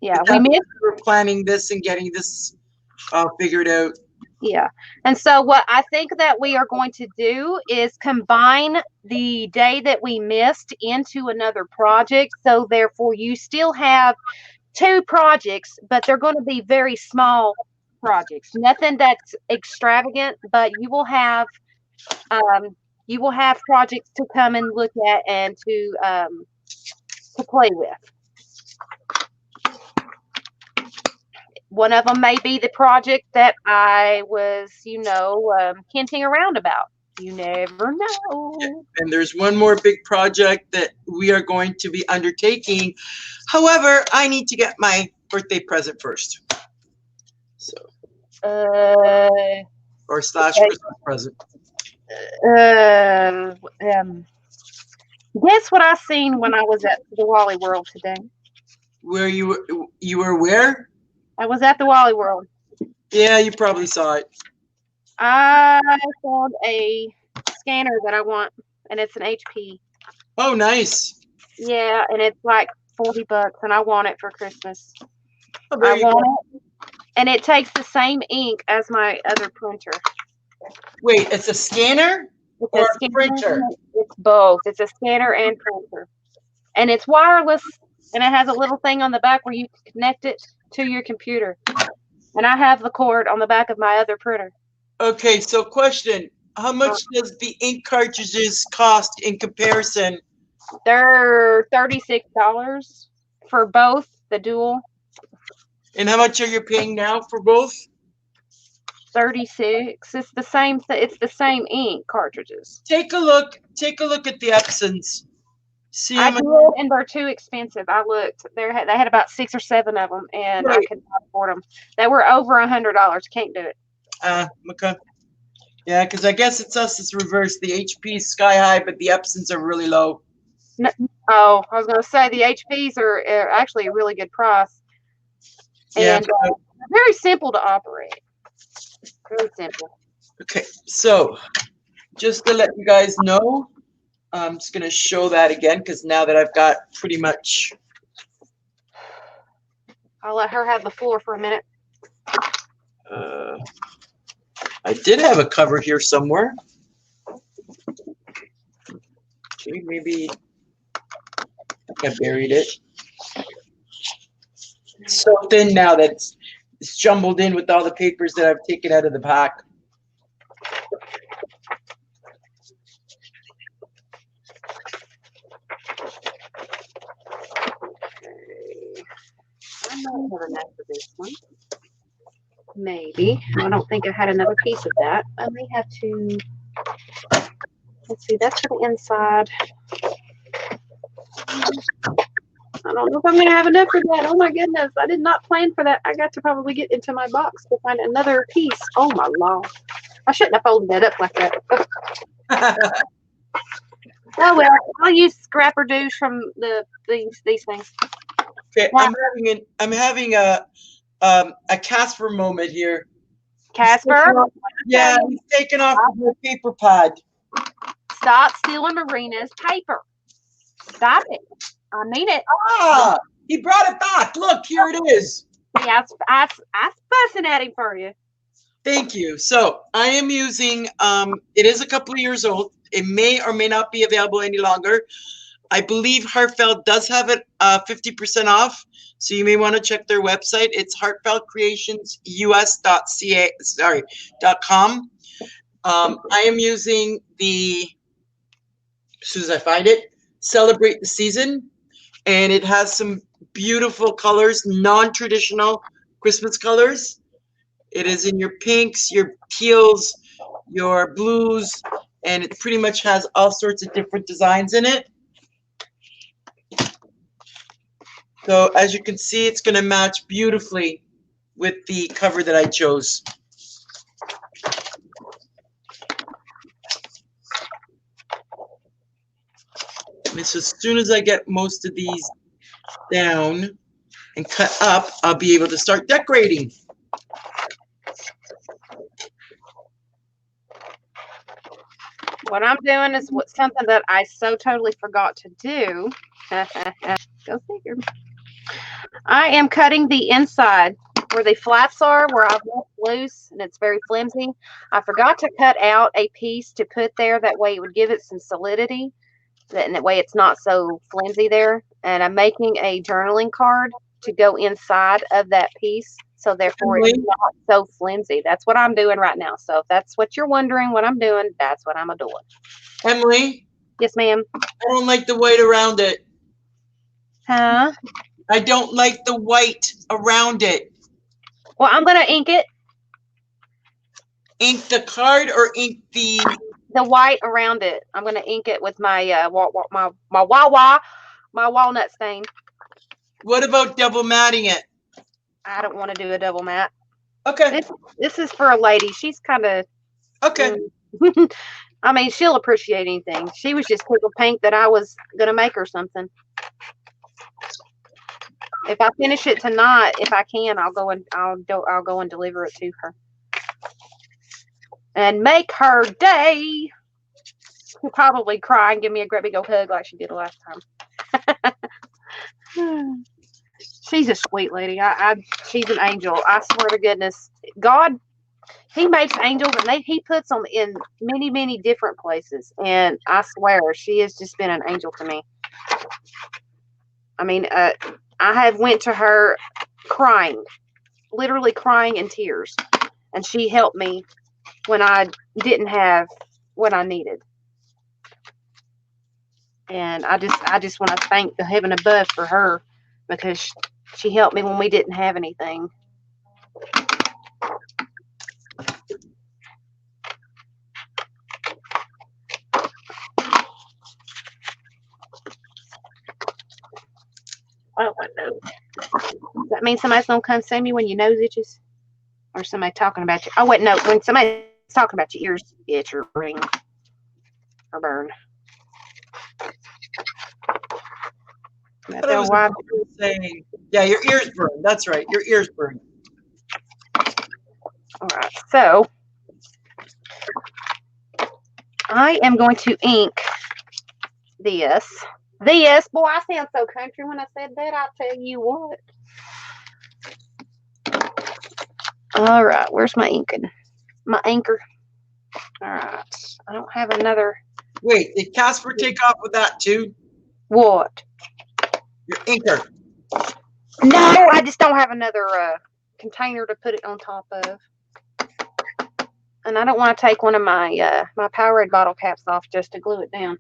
Yeah, we missed. We were planning this and getting this figured out. Yeah. And so what I think that we are going to do is combine the day that we missed into another project. So therefore you still have 2 projects, but they're going to be very small projects. Nothing that's extravagant, but you will have projects to come and look at and to play with. One of them may be the project that I was, hinting around about. You never know. And there's one more big project that we are going to be undertaking. However, I need to get my birthday present first. So. Or slash Okay. Christmas present. Guess what I seen when I was at the Wally World today? Where you were where? I was at the Wally World. Yeah, you probably saw it. I found a scanner that I want, and it's an HP. Oh, nice. Yeah, and it's like $40, and I want it for Christmas. Oh, there you want go. it, and it takes the same ink as my other printer. Wait, it's a scanner or a printer? It's both. It's a scanner and printer, and it's wireless, and it has a little thing on the back where you can connect it to your computer. And I have the cord on the back of my other printer. Okay, so question. How much does the ink cartridges cost in comparison? They're $36 for both, the dual. And how much are you paying now for both? 36. It's the same. It's the same ink cartridges. Take a look. Take a look at the Epsons. See I did, and they're too expensive. I looked. They had about 6 or 7 of them, and I could not afford them. They were over $100. Can't do it. Okay. Yeah, because I guess it's us. It's reversed. The HP's sky high, but the Epsons are really low. No, I was going to say the HPs are actually a really good price. Yeah. And very simple to operate. Very simple. Okay, so just to let you guys know, I'm just going to show that again because now that I've got pretty much. I'll let her have the floor for a minute. I did have a cover here somewhere. Okay, maybe I buried it. It's so thin now that it's jumbled in with all the papers that I've taken out of the pack. I might have enough for this one. Maybe. I don't think I had another piece of that. I may have to. Let's see. That's for the inside. I don't know if I'm going to have enough for that. Oh my goodness. I did not plan for that. I got to probably get into my box to find another piece. Oh my Lord. I shouldn't have folded that up like that. Oh well. I'll use scrapper douche from these things. Okay, I'm having a Casper moment here. Casper? Yeah, he's taking off the paper pad. Stop stealing Marina's paper. Stop it. I mean it. Ah, he brought it back. Look, here it is. Yeah, I was fussing at him for you. Thank you. So I am using, it is a couple of years old. It may or may not be available any longer. I believe Heartfelt does have it 50% off, so you may want to check their website. It's heartfeltcreationsus.ca. Sorry, .com. I am using the, as soon as I find it, Celebrate the Season, and it has some beautiful colors, non-traditional Christmas colors. It is in your pinks, your teals, your blues, and it pretty much has all sorts of different designs in it. So as you can see, it's going to match beautifully with the cover that I chose. And so as soon as I get most of these down and cut up, I'll be able to start decorating. What I'm doing is something that I so totally forgot to do. Go figure. I am cutting the inside where the flaps are, where I've left loose and it's very flimsy. I forgot to cut out a piece to put there. That way it would give it some solidity. And that way it's not so flimsy there. And I'm making a journaling card to go inside of that piece. So therefore it's not so flimsy. That's what I'm doing right now. So if that's what you're wondering what I'm doing, that's what I'm doing. Emily? Yes, ma'am. I don't like the white around it. Huh? I don't like the white around it. Well, I'm going to ink it. Ink the card or ink the white around it. I'm going to ink it with my walnut stain. What about double matting it? I don't want to do a double matte. Okay. This is for a lady. She's kind of okay. I mean, she'll appreciate anything. She was just tickled pink that I was going to make her something. If I finish it tonight, if I can, I'll go and deliver it to her and make her day. She'll probably cry and give me a great big old hug like she did last time. She's a sweet lady. She's an angel. I swear to goodness, God, He makes angels and He puts them in many, many different places. And I swear, she has just been an angel to me. I mean, I have went to her crying, literally crying in tears, and she helped me when I didn't have what I needed. And I just want to thank the heaven above for her, because she helped me when we didn't have anything. Oh, no. Does that mean somebody's going to come see me when your nose itches? Or somebody talking about you? Oh, wait, no. When somebody's talking about your ears itch or ring or burn. Saying, yeah, your ears burn. That's right. Your ears burn. All right. So I am going to ink this. Boy, I sound so country when I said that. I'll tell you what. All right. Where's my inking? My anchor. All right. I don't have another. Wait, did Casper take off with that too? What? Your inker. No, I just don't have another container to put it on top of. And I don't want to take one of my my Powerade bottle caps off just to glue it down.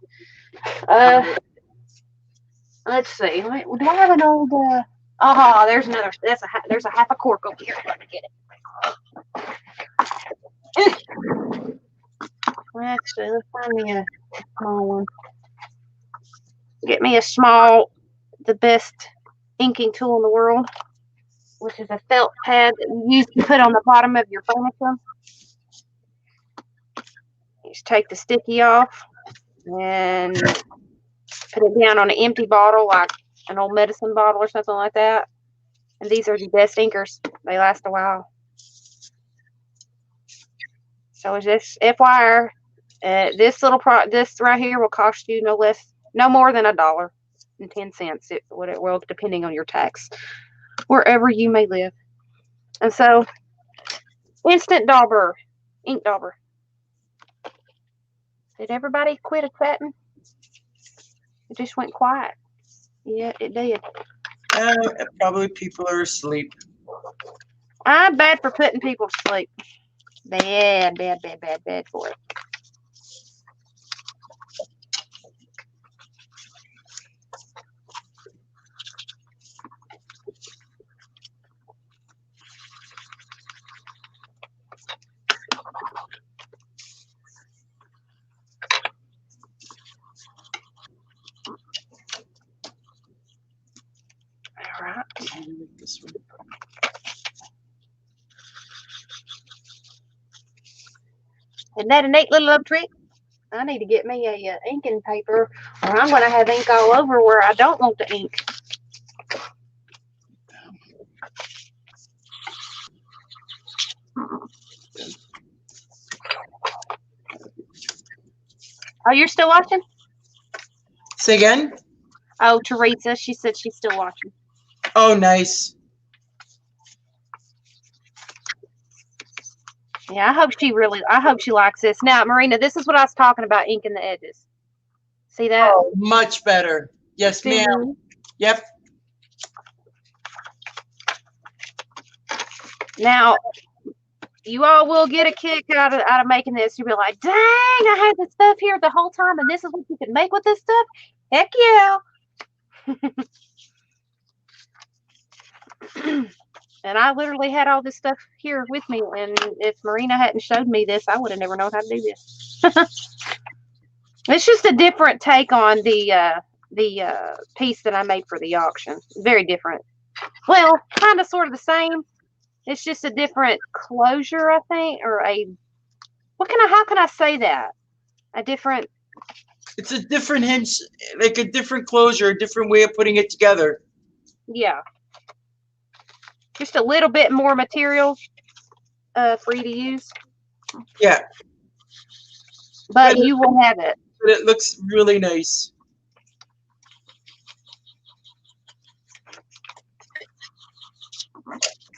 Let's see. Wait, do I have an old? There's another. There's a half a cork over here. Let me get it. Actually, let's find me a small one. Get me a small, the best inking tool in the world, which is a felt pad that you use to put on the bottom of your furniture. You just take the sticky off and put it down on an empty bottle, like an old medicine bottle or something like that. And these are the best inkers. They last a while. So it's just FYI, this right here will cost you no more than $1.10. It will, depending on your tax, wherever you may live. And so, instant dauber, ink dauber. Did everybody quit chatting? It just went quiet. Yeah, it did. Probably people are asleep. I'm bad for putting people to sleep. Bad, bad, bad, bad, bad for it. All right. This one. Isn't that a neat little trick? I need to get me a inking paper, or I'm going to have ink all over where I don't want the ink. Oh, you're still watching? Say again? Oh, Teresa, she said she's still watching. Oh, nice. Yeah, I hope she likes this. Now, Marina, this is what I was talking about, inking the edges. See that? Oh, much better. Yes, ma'am. Yep. Now, you all will get a kick out of making this. You'll be like, dang, I had this stuff here the whole time, and this is what you can make with this stuff? Heck yeah. And I literally had all this stuff here with me, and if Marina hadn't showed me this, I would have never known how to do this. It's just a different take on the piece that I made for the auction. Very different. Well, kind of sort of the same. It's just a different closure, I think, or how can I say that? A different. It's a different hinge, like a different closure, a different way of putting it together. Yeah. Just a little bit more material for you to use. Yeah. But you will have it. But it looks really nice.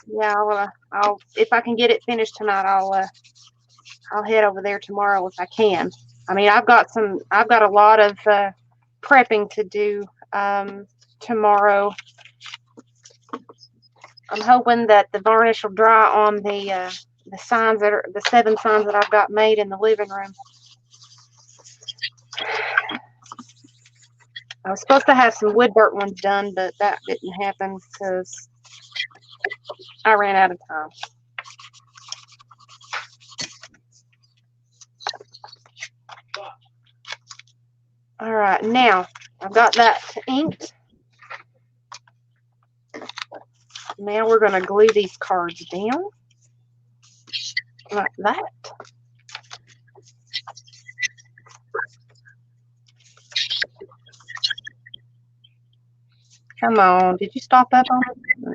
Yeah, I'll if I can get it finished tonight, I'll head over there tomorrow if I can. I mean, I've got a lot of prepping to do tomorrow. I'm hoping that the varnish will dry on the signs that are the 7 signs that I've got made in the living room. I was supposed to have some wood burnt ones done, but that didn't happen because I ran out of time. All right, now I've got that inked. Now we're going to glue these cards down like that. Come on, did you stop up on it? No.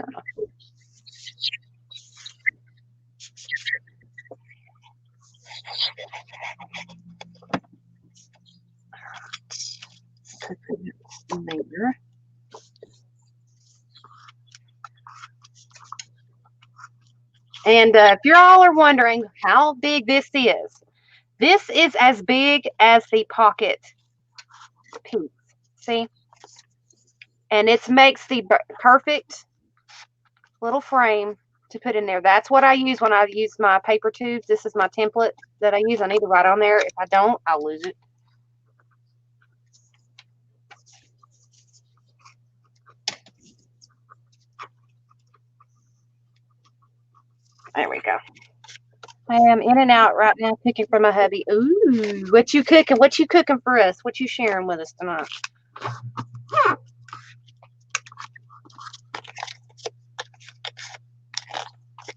Put it in there. And if you all are wondering how big this is as big as the pocket piece. See? And it makes the perfect little frame to put in there. That's what I use when I use my paper tubes. This is my template that I use. I need to write on there. If I don't, I'll lose it. There we go. I am in and out right now cooking for my hubby. Ooh, what you cooking? What you cooking for us? What you sharing with us tonight?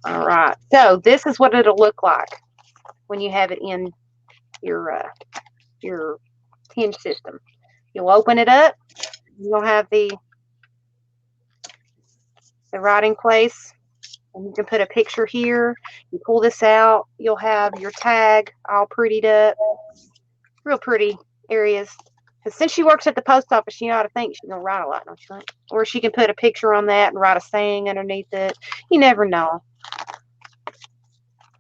All right. So this is what it'll look like when you have it in your hinge system. You'll open it up. You'll have the writing place. And you can put a picture here. You pull this out. You'll have your tag all prettied up. Real pretty areas. Because since she works at the post office, you ought to think she's going to write a lot, don't you think? Or she can put a picture on that and write a saying underneath it. You never know.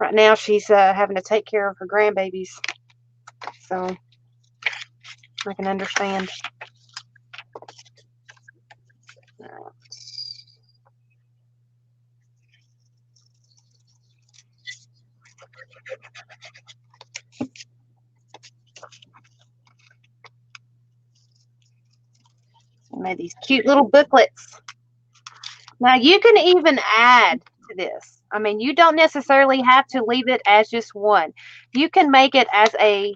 Right now, she's having to take care of her grandbabies. So, I can understand. I made these cute little booklets. Now you can even add to this. I mean, you don't necessarily have to leave it as just one. You can make it as a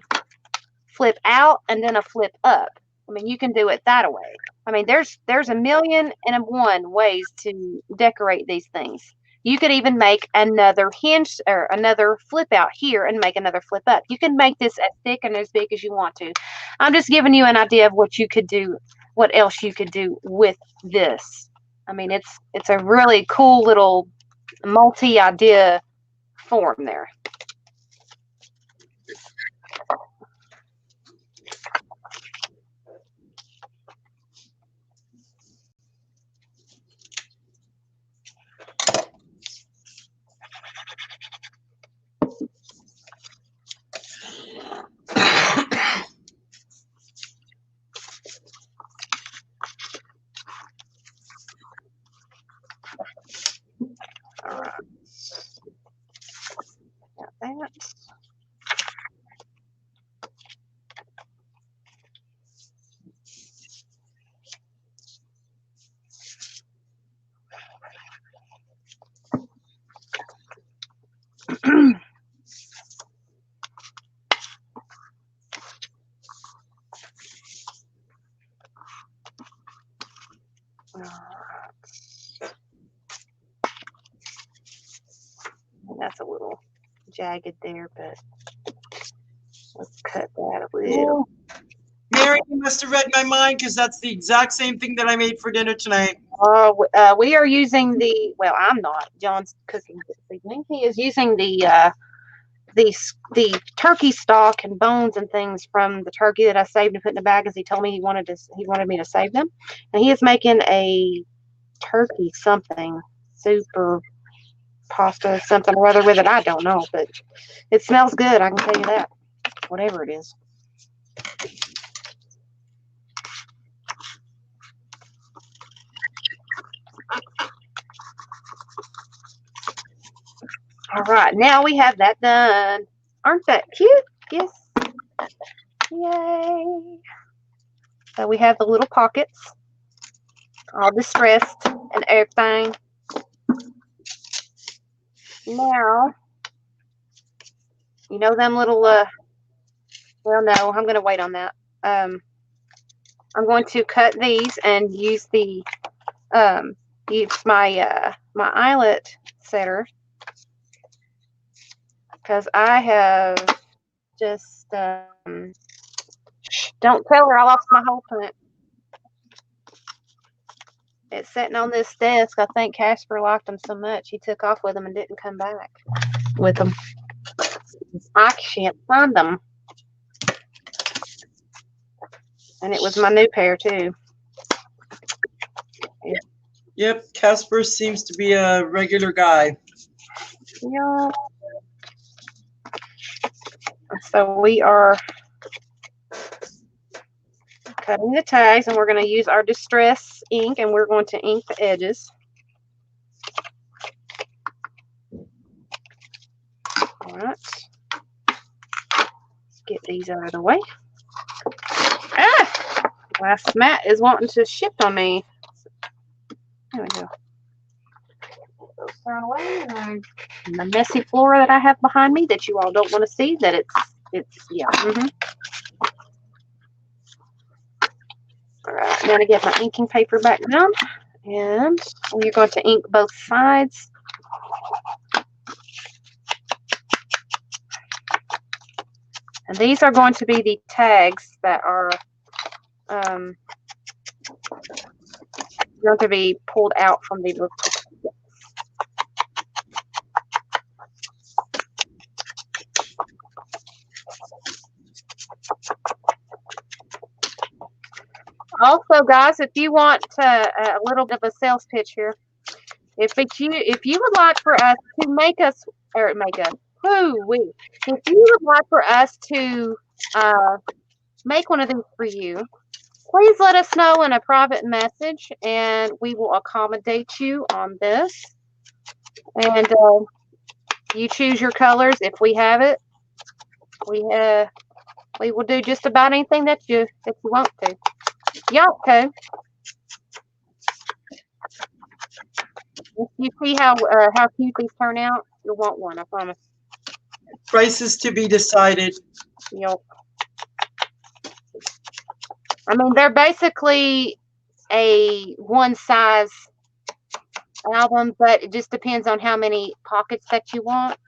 flip out and then a flip up. I mean, you can do it that way. I mean, there's a million and one ways to decorate these things. You could even make another hinge or another flip out here and make another flip up. You can make this as thick and as big as you want to. I'm just giving you an idea of what you could do, what else you could do with this. I mean, it's a really cool little multi-idea form there. All right. Got that. That's a little jagged there, but let's cut that a little. Mary, you must have read my mind because that's the exact same thing that I made for dinner tonight. We are using the, well, I'm not. John's cooking this evening. He is using the turkey stock and bones and things from the turkey that I saved and put in a bag, as he told me he wanted me to save them. And he is making a turkey something, soup or pasta, something or other with it. I don't know, but it smells good. I can tell you that. Whatever it is. All right, now we have that done. Aren't that cute? Yes. Yay. So we have the little pockets, all distressed and everything. Now, you know them little, well, no, I'm going to wait on that. I'm going to cut these and use the, use my eyelet setter, because I have just, don't tell her I lost my whole print. It's sitting on this desk. I think Casper liked them so much he took off with them and didn't come back with them. I can't find them. And it was my new pair too. Yeah. Yep, Casper seems to be a regular guy. Yeah. So we are cutting the tags, and we're going to use our distress ink, and we're going to ink the edges. All right. Let's get these out of the way. Ah! Last mat is wanting to shift on me. There we go. Those thrown away, and the messy floor that I have behind me that you all don't want to see, that it's yeah. All right, I'm going to get my inking paper back down, and we're going to ink both sides. And these are going to be the tags that are going to be pulled out from the book. Also, guys, if you want a little bit of a sales pitch here, if you would like for us to if you would like for us to make one of these for you, please let us know in a private message, and we will accommodate you on this. And you choose your colors. If we have it, we will do just about anything that you want to. Yeah, okay. If you see how cute these turn out, you'll want one. I promise. Prices to be decided. Yep. I mean, they're basically a one size album, but it just depends on how many pockets that you want.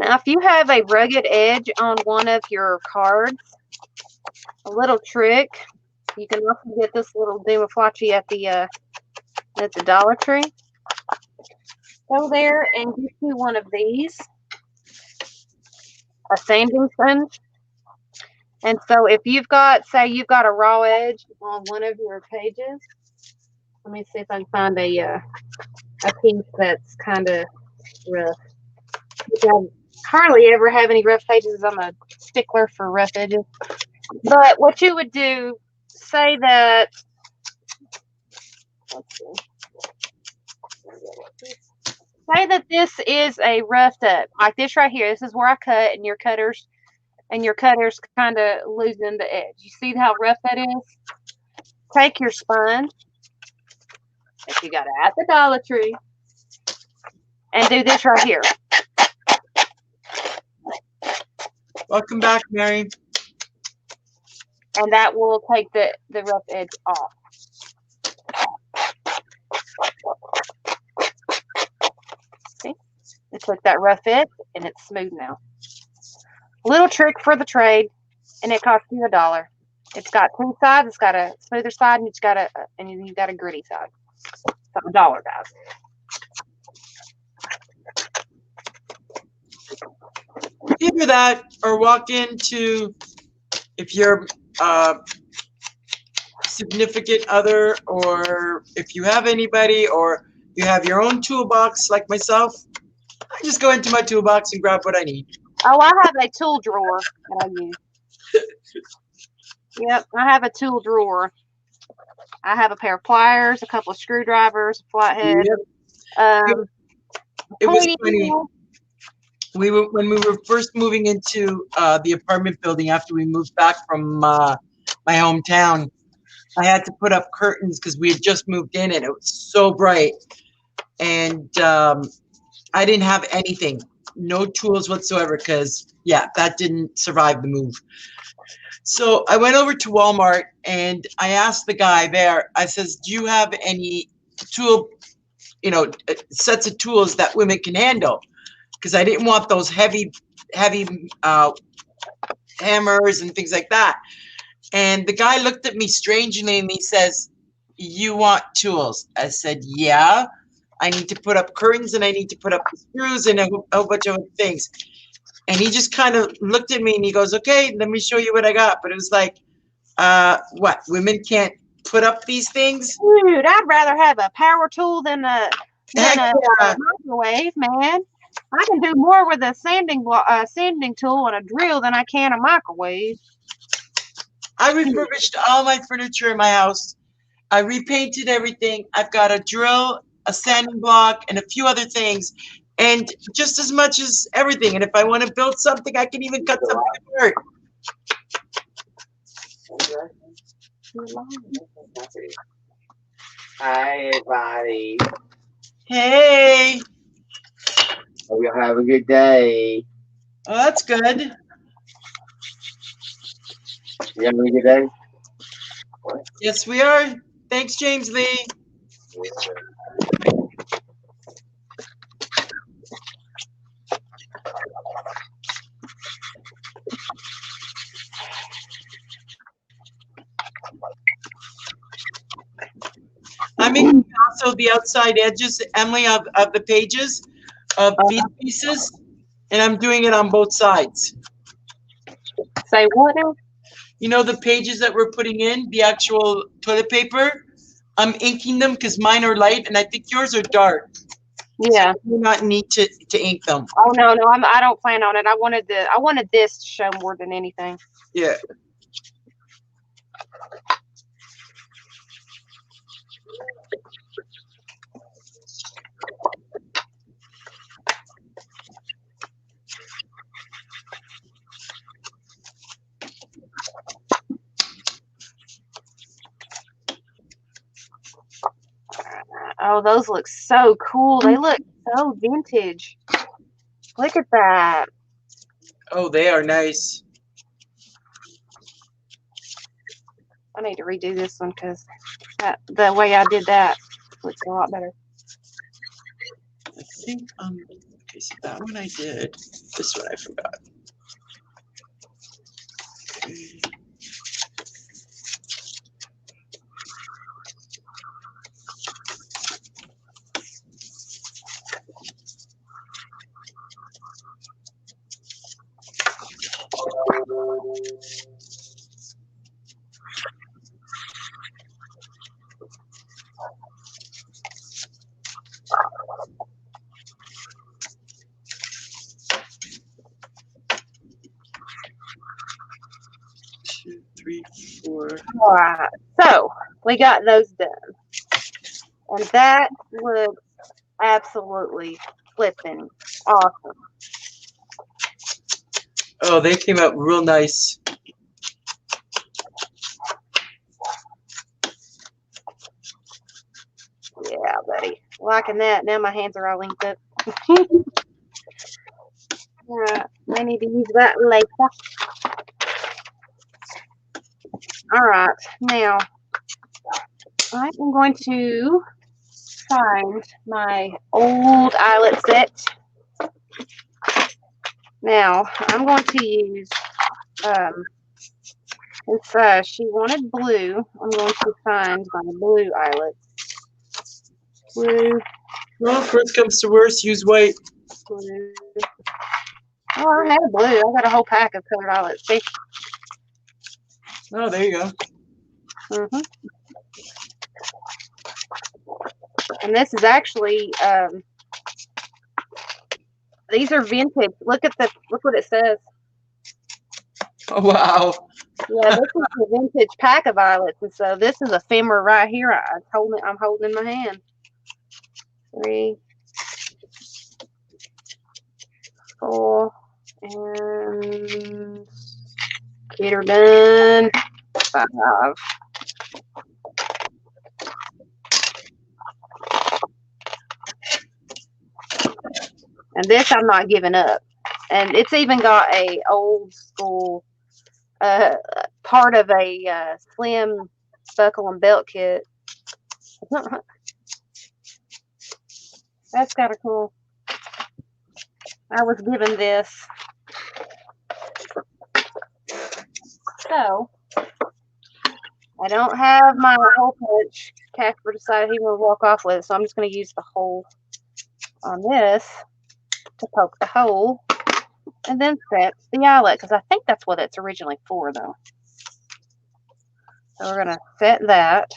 Now, if you have a rugged edge on one of your cards, a little trick, you can also get this little Dumaflachi at the Dollar Tree. Go there and get you one of these, a sanding sponge. And so if you've got, say you've got a raw edge on one of your pages, let me see if I can find a piece that's kind of rough. I hardly ever have any rough pages. I'm a stickler for rough edges. But what you would do, say that, let's see. Say that this is a roughed up, like this right here. This is where I cut, and your cutters kind of losing the edge. You see how rough that is? Take your spine that you got at the Dollar Tree and do this right here. Welcome back, Mary. And that will take the rough edge off. See? It took that rough edge and it's smooth now. Little trick for the trade, and it costs you $1. It's got two sides. It's got a smoother side, and you've got a gritty side. So $1, guys. Either that, or walk into, if you're significant other, or if you have anybody, or you have your own toolbox like myself, I just go into my toolbox and grab what I need. Oh, I have a tool drawer that I use. Yep, I have a tool drawer. I have a pair of pliers, a couple of screwdrivers, a flathead. Yep. It was funny. When we were first moving into the apartment building after we moved back from my hometown, I had to put up curtains because we had just moved in and it was so bright. And I didn't have anything, no tools whatsoever, because, yeah, that didn't survive the move. So I went over to Walmart and I asked the guy there, I says, do you have any tool, sets of tools that women can handle? Because I didn't want those heavy hammers and things like that. And the guy looked at me strangely and he says, you want tools? I said, yeah. I need to put up curtains and I need to put up the screws and a whole bunch of other things. And he just kind of looked at me and he goes, okay, let me show you what I got. But it was like, what? Women can't put up these things? Dude, I'd rather have a power tool than a microwave, man. I can do more with a sanding tool and a drill than I can a microwave. I refurbished all my furniture in my house. I repainted everything. I've got a drill, a sanding block, and a few other things. And just as much as everything. And if I want to build something, I can even cut something apart. Hi, everybody. Hey. Hope you have a good day. Oh, that's good. You having a good day? What? Yes, we are. Thanks, James Lee. I'm making also the outside edges, Emily, of the pages of these pieces, and I'm doing it on both sides. Say what now? You know the pages that we're putting in, the actual toilet paper? I'm inking them because mine are light, and I think yours are dark. Yeah. So you do not need to ink them. Oh no, I don't plan on it. I wanted this to show more than anything. Yeah. Oh, those look so cool. They look so vintage. Look at that. Oh, they are nice. I need to redo this one because the way I did that looks a lot better. I think okay, so that one I did. This one I forgot. Okay. Two, three, four. All right. So we got those done. And that looks absolutely flipping awesome. Oh, they came out real nice. Yeah, buddy. Liking that. Now my hands are all linked up. All right. I need to use that later. All right. Now, I am going to find my old eyelet set. Now, I'm going to use, since she wanted blue, I'm going to find my blue eyelet. Blue, Well, first comes to worst, use white. blue. Oh, I had a blue. I got a whole pack of colored eyelets. See? Oh, there you go. Mm-hmm. And this is actually, these are vintage. Look what it says. Oh, wow. Yeah, this is a vintage pack of violets, and so this is ephemera right here. I'm holding in my hand. 3, 4, and get her done. 5. And this I'm not giving up. And it's even got a old school part of a slim buckle and belt kit. That's kind of cool. I was given this. So, I don't have my hole punch. Casper decided he wanted to walk off with it, so I'm just going to use the hole on this to poke the hole and then set the eyelet, because I think that's what it's originally for, though. So we're going to set that.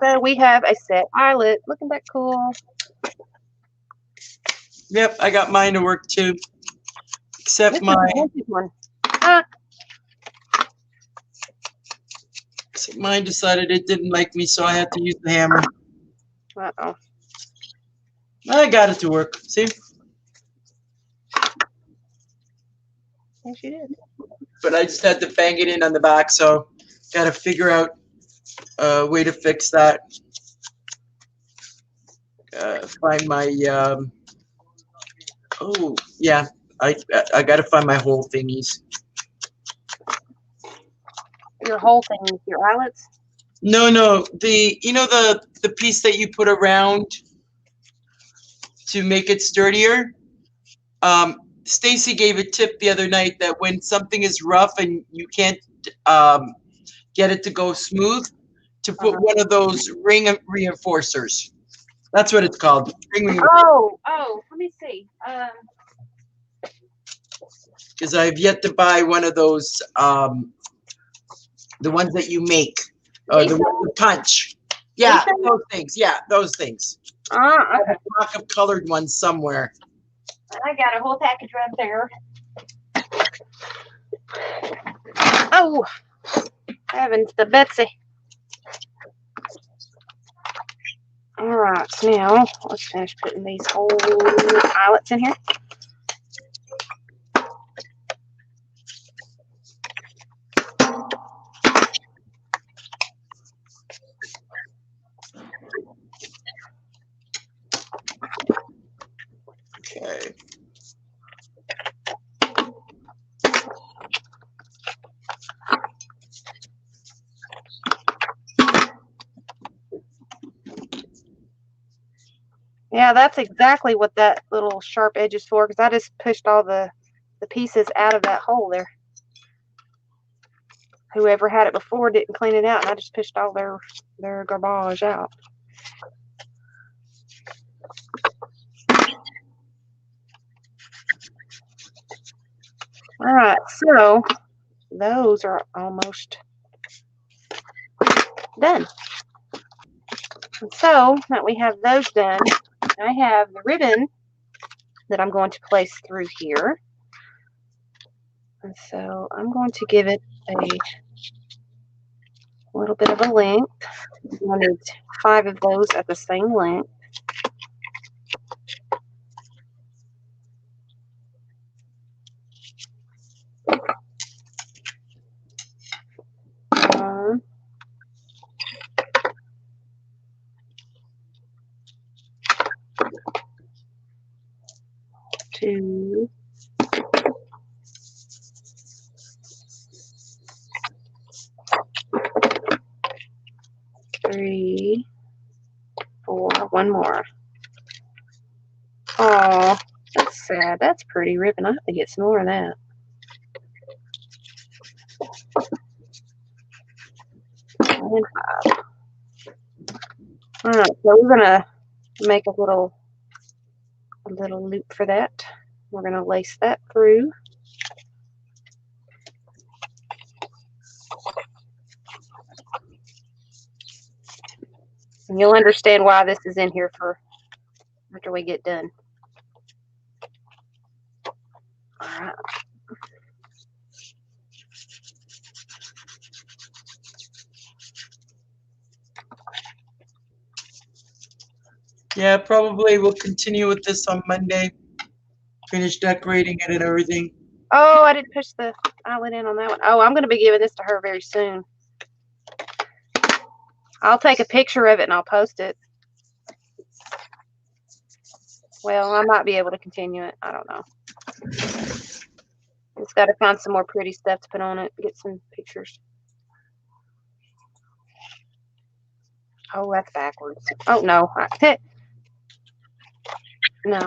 So we have a set eyelet. Looking that cool. Yep, I got mine to work too. Except This my is a vintage one. Ah, except mine decided it didn't like me, so I had to use the hammer. uh-oh. I got it to work. See? Yes, you did. But I just had to bang it in on the back, so got to figure out a way to fix that. Find my oh yeah, I got to find my hole thingies. Your whole thing, your eyelets? No, the the piece that you put around to make it sturdier. Stacy gave a tip the other night that when something is rough and you can't get it to go smooth, to put one of those ring reinforcers. That's what it's called. Ring Let me see. Because I've yet to buy one of those, the ones that you make, or the ones you punch. Yeah, those things. Yeah, those things. I have a block of colored ones somewhere. I got a whole package right there. Oh, heavens to Betsy. All right, now let's finish putting these whole eyelets in here. Okay. Yeah, that's exactly what that little sharp edge is for, because I just pushed all the pieces out of that hole there. Whoever had it before didn't clean it out, and I just pushed all their garbage out. All right, so those are almost done. And so that we have those done, I have the ribbon that I'm going to place through here. And so I'm going to give it a little bit of a length. I need 5 of those at the same length. One, 2, 3, 4. One more. Oh, that's sad. That's pretty ribbon. I have to get some more of that. And 5. All right, so we're gonna make a little loop for that. We're gonna lace that through. And you'll understand why this is in here for after we get done. All right. Yeah, probably we'll continue with this on Monday. Finish decorating it and everything. Oh, I didn't push the eyelet in on that one. Oh, I'm going to be giving this to her very soon. I'll take a picture of it and I'll post it. Well, I might be able to continue it. I don't know. Just got to find some more pretty stuff to put on it. Get some pictures. Oh, that's backwards. Oh, no. No.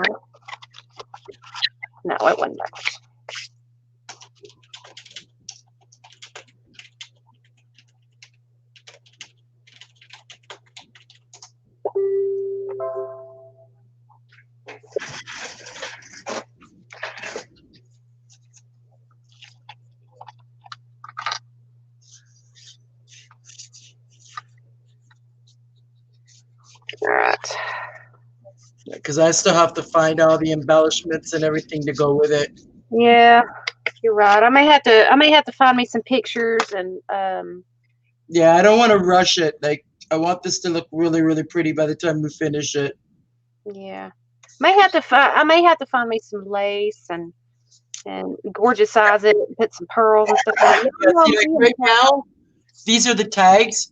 No, it wasn't backwards. All right. Because I still have to find all the embellishments and everything to go with it. Yeah, you're right. I may have to find me some pictures and Yeah, I don't want to rush it. Like, I want this to look really, really pretty by the time we finish it. yeah. I may have to find me some lace and gorgeous size it, put some pearls and stuff like that. Yeah, see, like right now, these are the tags.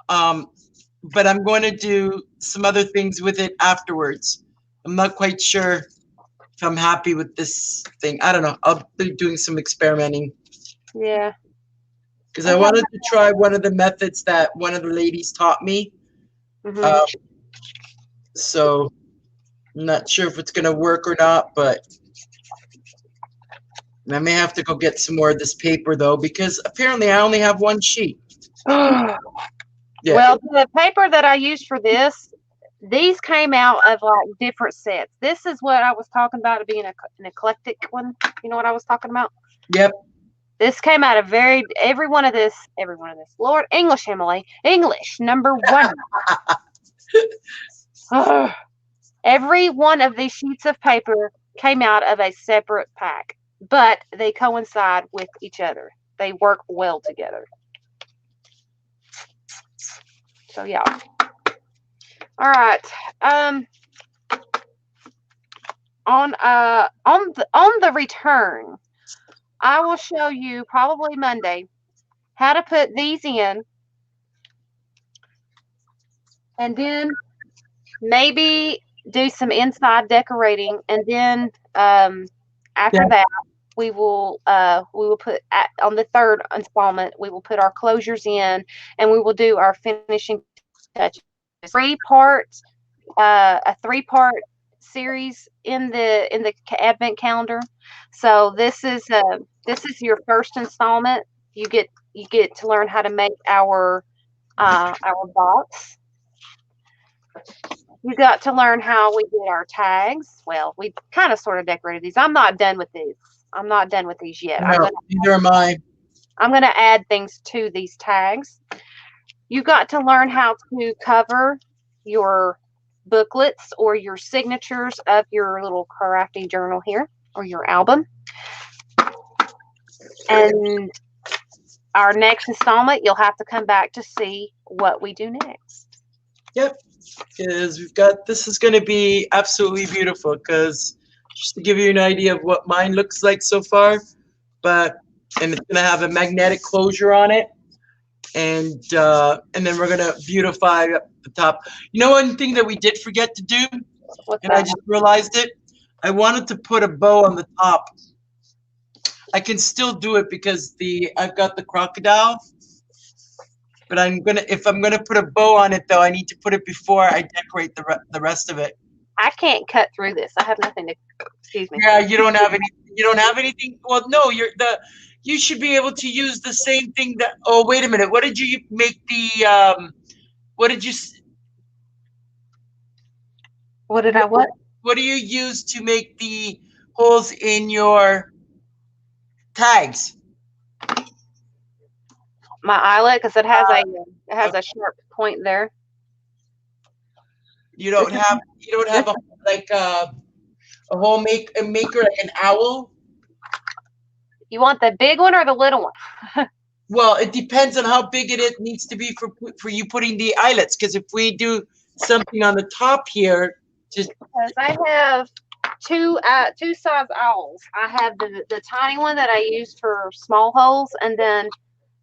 But I'm going to do some other things with it afterwards. I'm not quite sure if I'm happy with this thing. I don't know. I'll be doing some experimenting. Yeah. Because I wanted to try one of the methods that one of the ladies taught me. Mm-hmm. So I'm not sure if it's going to work or not, but And I may have to go get some more of this paper though, because apparently I only have one sheet. Yeah. Well, the paper that I used for this, these came out of like different sets. This is what I was talking about it being an eclectic one. You know what I was talking about? Yep. This came out of every one of this. Lord, English, Emily, English number one. Every one of these sheets of paper came out of a separate pack, but they coincide with each other. They work well together. So yeah. All right. On the return, I will show you probably Monday how to put these in, and then maybe do some inside decorating, and then after that we will put on the third installment we will put our closures in, and we will do our finishing touches. A 3-part series in the advent calendar. So this is your first installment. You get to learn how to make our box. You got to learn how we did our tags. Well, we kind of sort of decorated these. I'm not done with these. I'm not done with these yet. No, neither am I. I'm going to add things to these tags. You got to learn how to cover your booklets or your signatures of your little crafty journal here or your album. And our next installment, you'll have to come back to see what we do next. Yep. Because this is going to be absolutely beautiful, because just to give you an idea of what mine looks like so far, and it's going to have a magnetic closure on it, and then we're going to beautify up the top. You know, one thing that we did forget to do, I just realized it, I wanted to put a bow on the top. I can still do it because I've got the crocodile. But if I'm gonna put a bow on it though, I need to put it before I decorate the rest of it. I can't cut through this. I have nothing to. Excuse me. Yeah, you don't have any. You don't have anything. Well, no, you should be able to use the same thing that. Oh, wait a minute. What did you make the? What did you? What did I what? What do you use to make the holes in your tags? My eyelet, because it has a sharp point there. You don't have a hole maker like an owl. You want the big one or the little one? Well, it depends on how big it needs to be for you putting the eyelets. Because if we do something on the top here, just because I have two size owls. I have the tiny one that I use for small holes, and then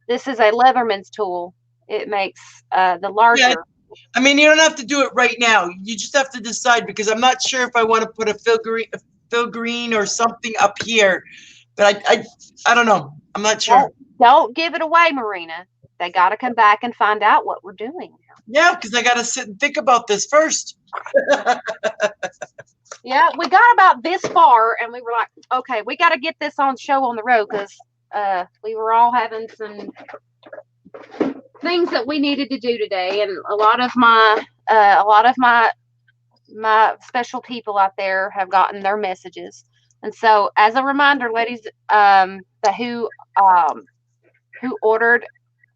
this is a Leatherman's tool. It makes the larger. Yeah, I mean, you don't have to do it right now. You just have to decide, because I'm not sure if I want to put a filigree or something up here. But I don't know. I'm not sure. Don't give it away, Marina. They got to come back and find out what we're doing. Yeah, because I got to sit and think about this first. Yeah, we got about this far, and we were like, okay, we got to get this show on the road, because we were all having some things that we needed to do today, and a lot of my special people out there have gotten their messages. And so, as a reminder, ladies, who ordered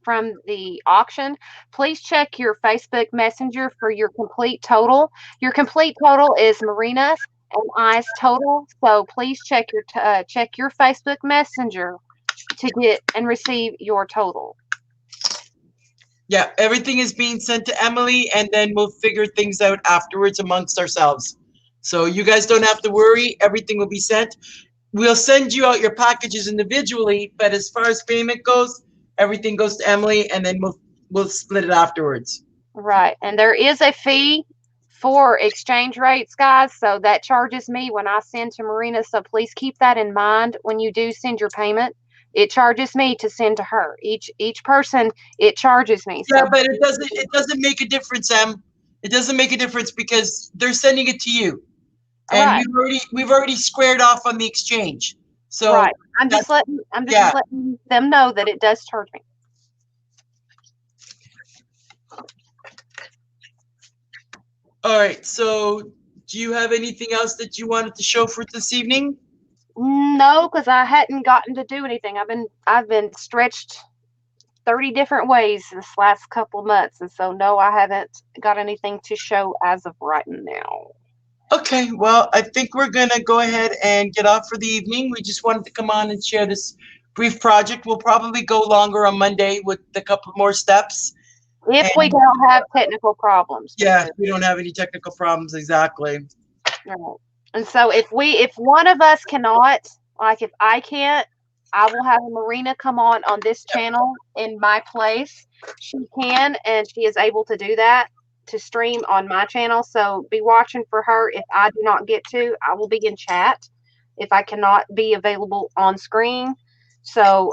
from the auction, please check your Facebook Messenger for your complete total. Your complete total is Marina's and I's total. So please check your Facebook Messenger to get and receive your total. Yeah, everything is being sent to Emily, and then we'll figure things out afterwards amongst ourselves. So you guys don't have to worry. Everything will be sent. We'll send you out your packages individually, but as far as payment goes, everything goes to Emily, and then we'll split it afterwards. Right, and there is a fee for exchange rates, guys. So that charges me when I send to Marina. So please keep that in mind when you do send your payment. It charges me to send to her. Each person, it charges me. Yeah, but it doesn't make a difference, Em. It doesn't make a difference because they're sending it to you, and we've already squared off on the exchange. So right. I'm that's, just letting yeah. them know that it does charge me. All right. So do you have anything else that you wanted to show for this evening? No, because I hadn't gotten to do anything. I've been stretched 30 different ways this last couple of months, and so no, I haven't got anything to show as of right now. Okay, well, I think we're gonna go ahead and get off for the evening. We just wanted to come on and share this brief project. We'll probably go longer on Monday with a couple more steps. If we And don't have technical problems, yeah, because we don't have any technical problems, exactly. right. And so if one of us cannot, like if I can't, I will have Marina come on this channel in my place. She can, and she is able to do that to stream on my channel. So be watching for her. If I do not get to, I will be in chat if I cannot be available on screen. So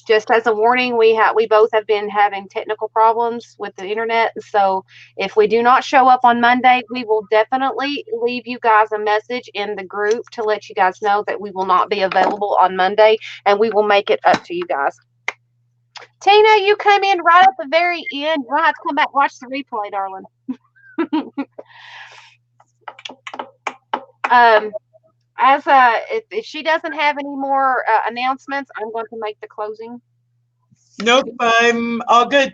just as a warning, we both have been having technical problems with the internet. So if we do not show up on Monday, we will definitely leave you guys a message in the group to let you guys know that we will not be available on Monday, and we will make it up to you guys. Tina, you came in right at the very end. You'll have to come back watch the replay, darling. As if she doesn't have any more announcements, I'm going to make the closing. Nope, I'm all good.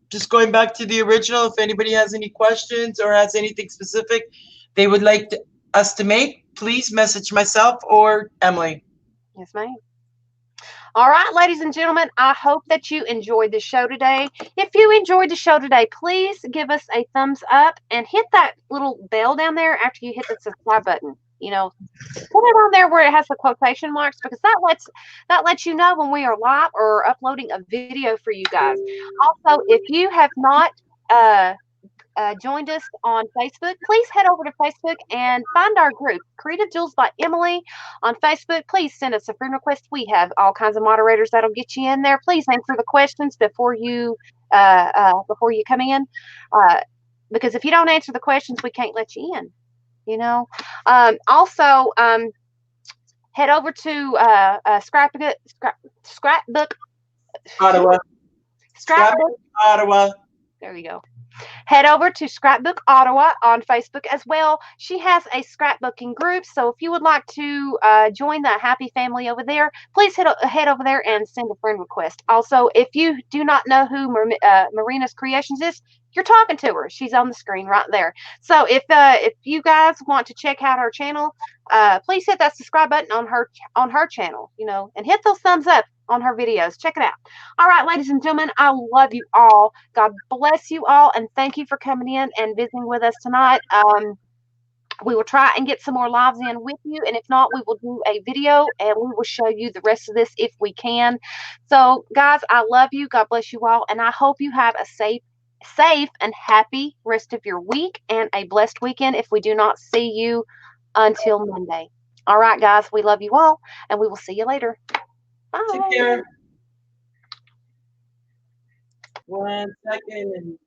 Just going back to the original, if anybody has any questions or has anything specific they would like us to make, please message myself or Emily. Yes, ma'am. All right, ladies and gentlemen, I hope that you enjoyed the show today. If you enjoyed the show today, please give us a thumbs up and hit that little bell down there after you hit the subscribe button. You know, put it on there where it has the quotation marks, because that lets you know when we are live or uploading a video for you guys. Also, if you have not joined us on Facebook, please head over to Facebook and find our group, Creative Jewels by Emily on Facebook. Please send us a friend request. We have all kinds of moderators that'll get you in there. Please answer the questions before you come in, because if you don't answer the questions, we can't let you in. You know. Also, head over to Scrapbook Ottawa. Scrapbook Ottawa. There you go. Head over to Scrapbook Ottawa on Facebook as well. She has a scrapbooking group, so if you would like to join the happy family over there, please head over there and send a friend request. Also, if you do not know who Marina's Creations is, you're talking to her. She's on the screen right there. So if you guys want to check out her channel, please hit that subscribe button on her channel, and hit those thumbs up on her videos. Check it out. All right, ladies and gentlemen, I love you all. God bless you all, and thank you for coming in and visiting with us tonight. We will try and get some more lives in with you, and if not, we will do a video and we will show you the rest of this if we can. So, guys, I love you. God bless you all, and I hope you have a safe and happy rest of your week and a blessed weekend if we do not see you until Monday. All right, guys, we love you all, and we will see you later. Bye. Take care. 1 second.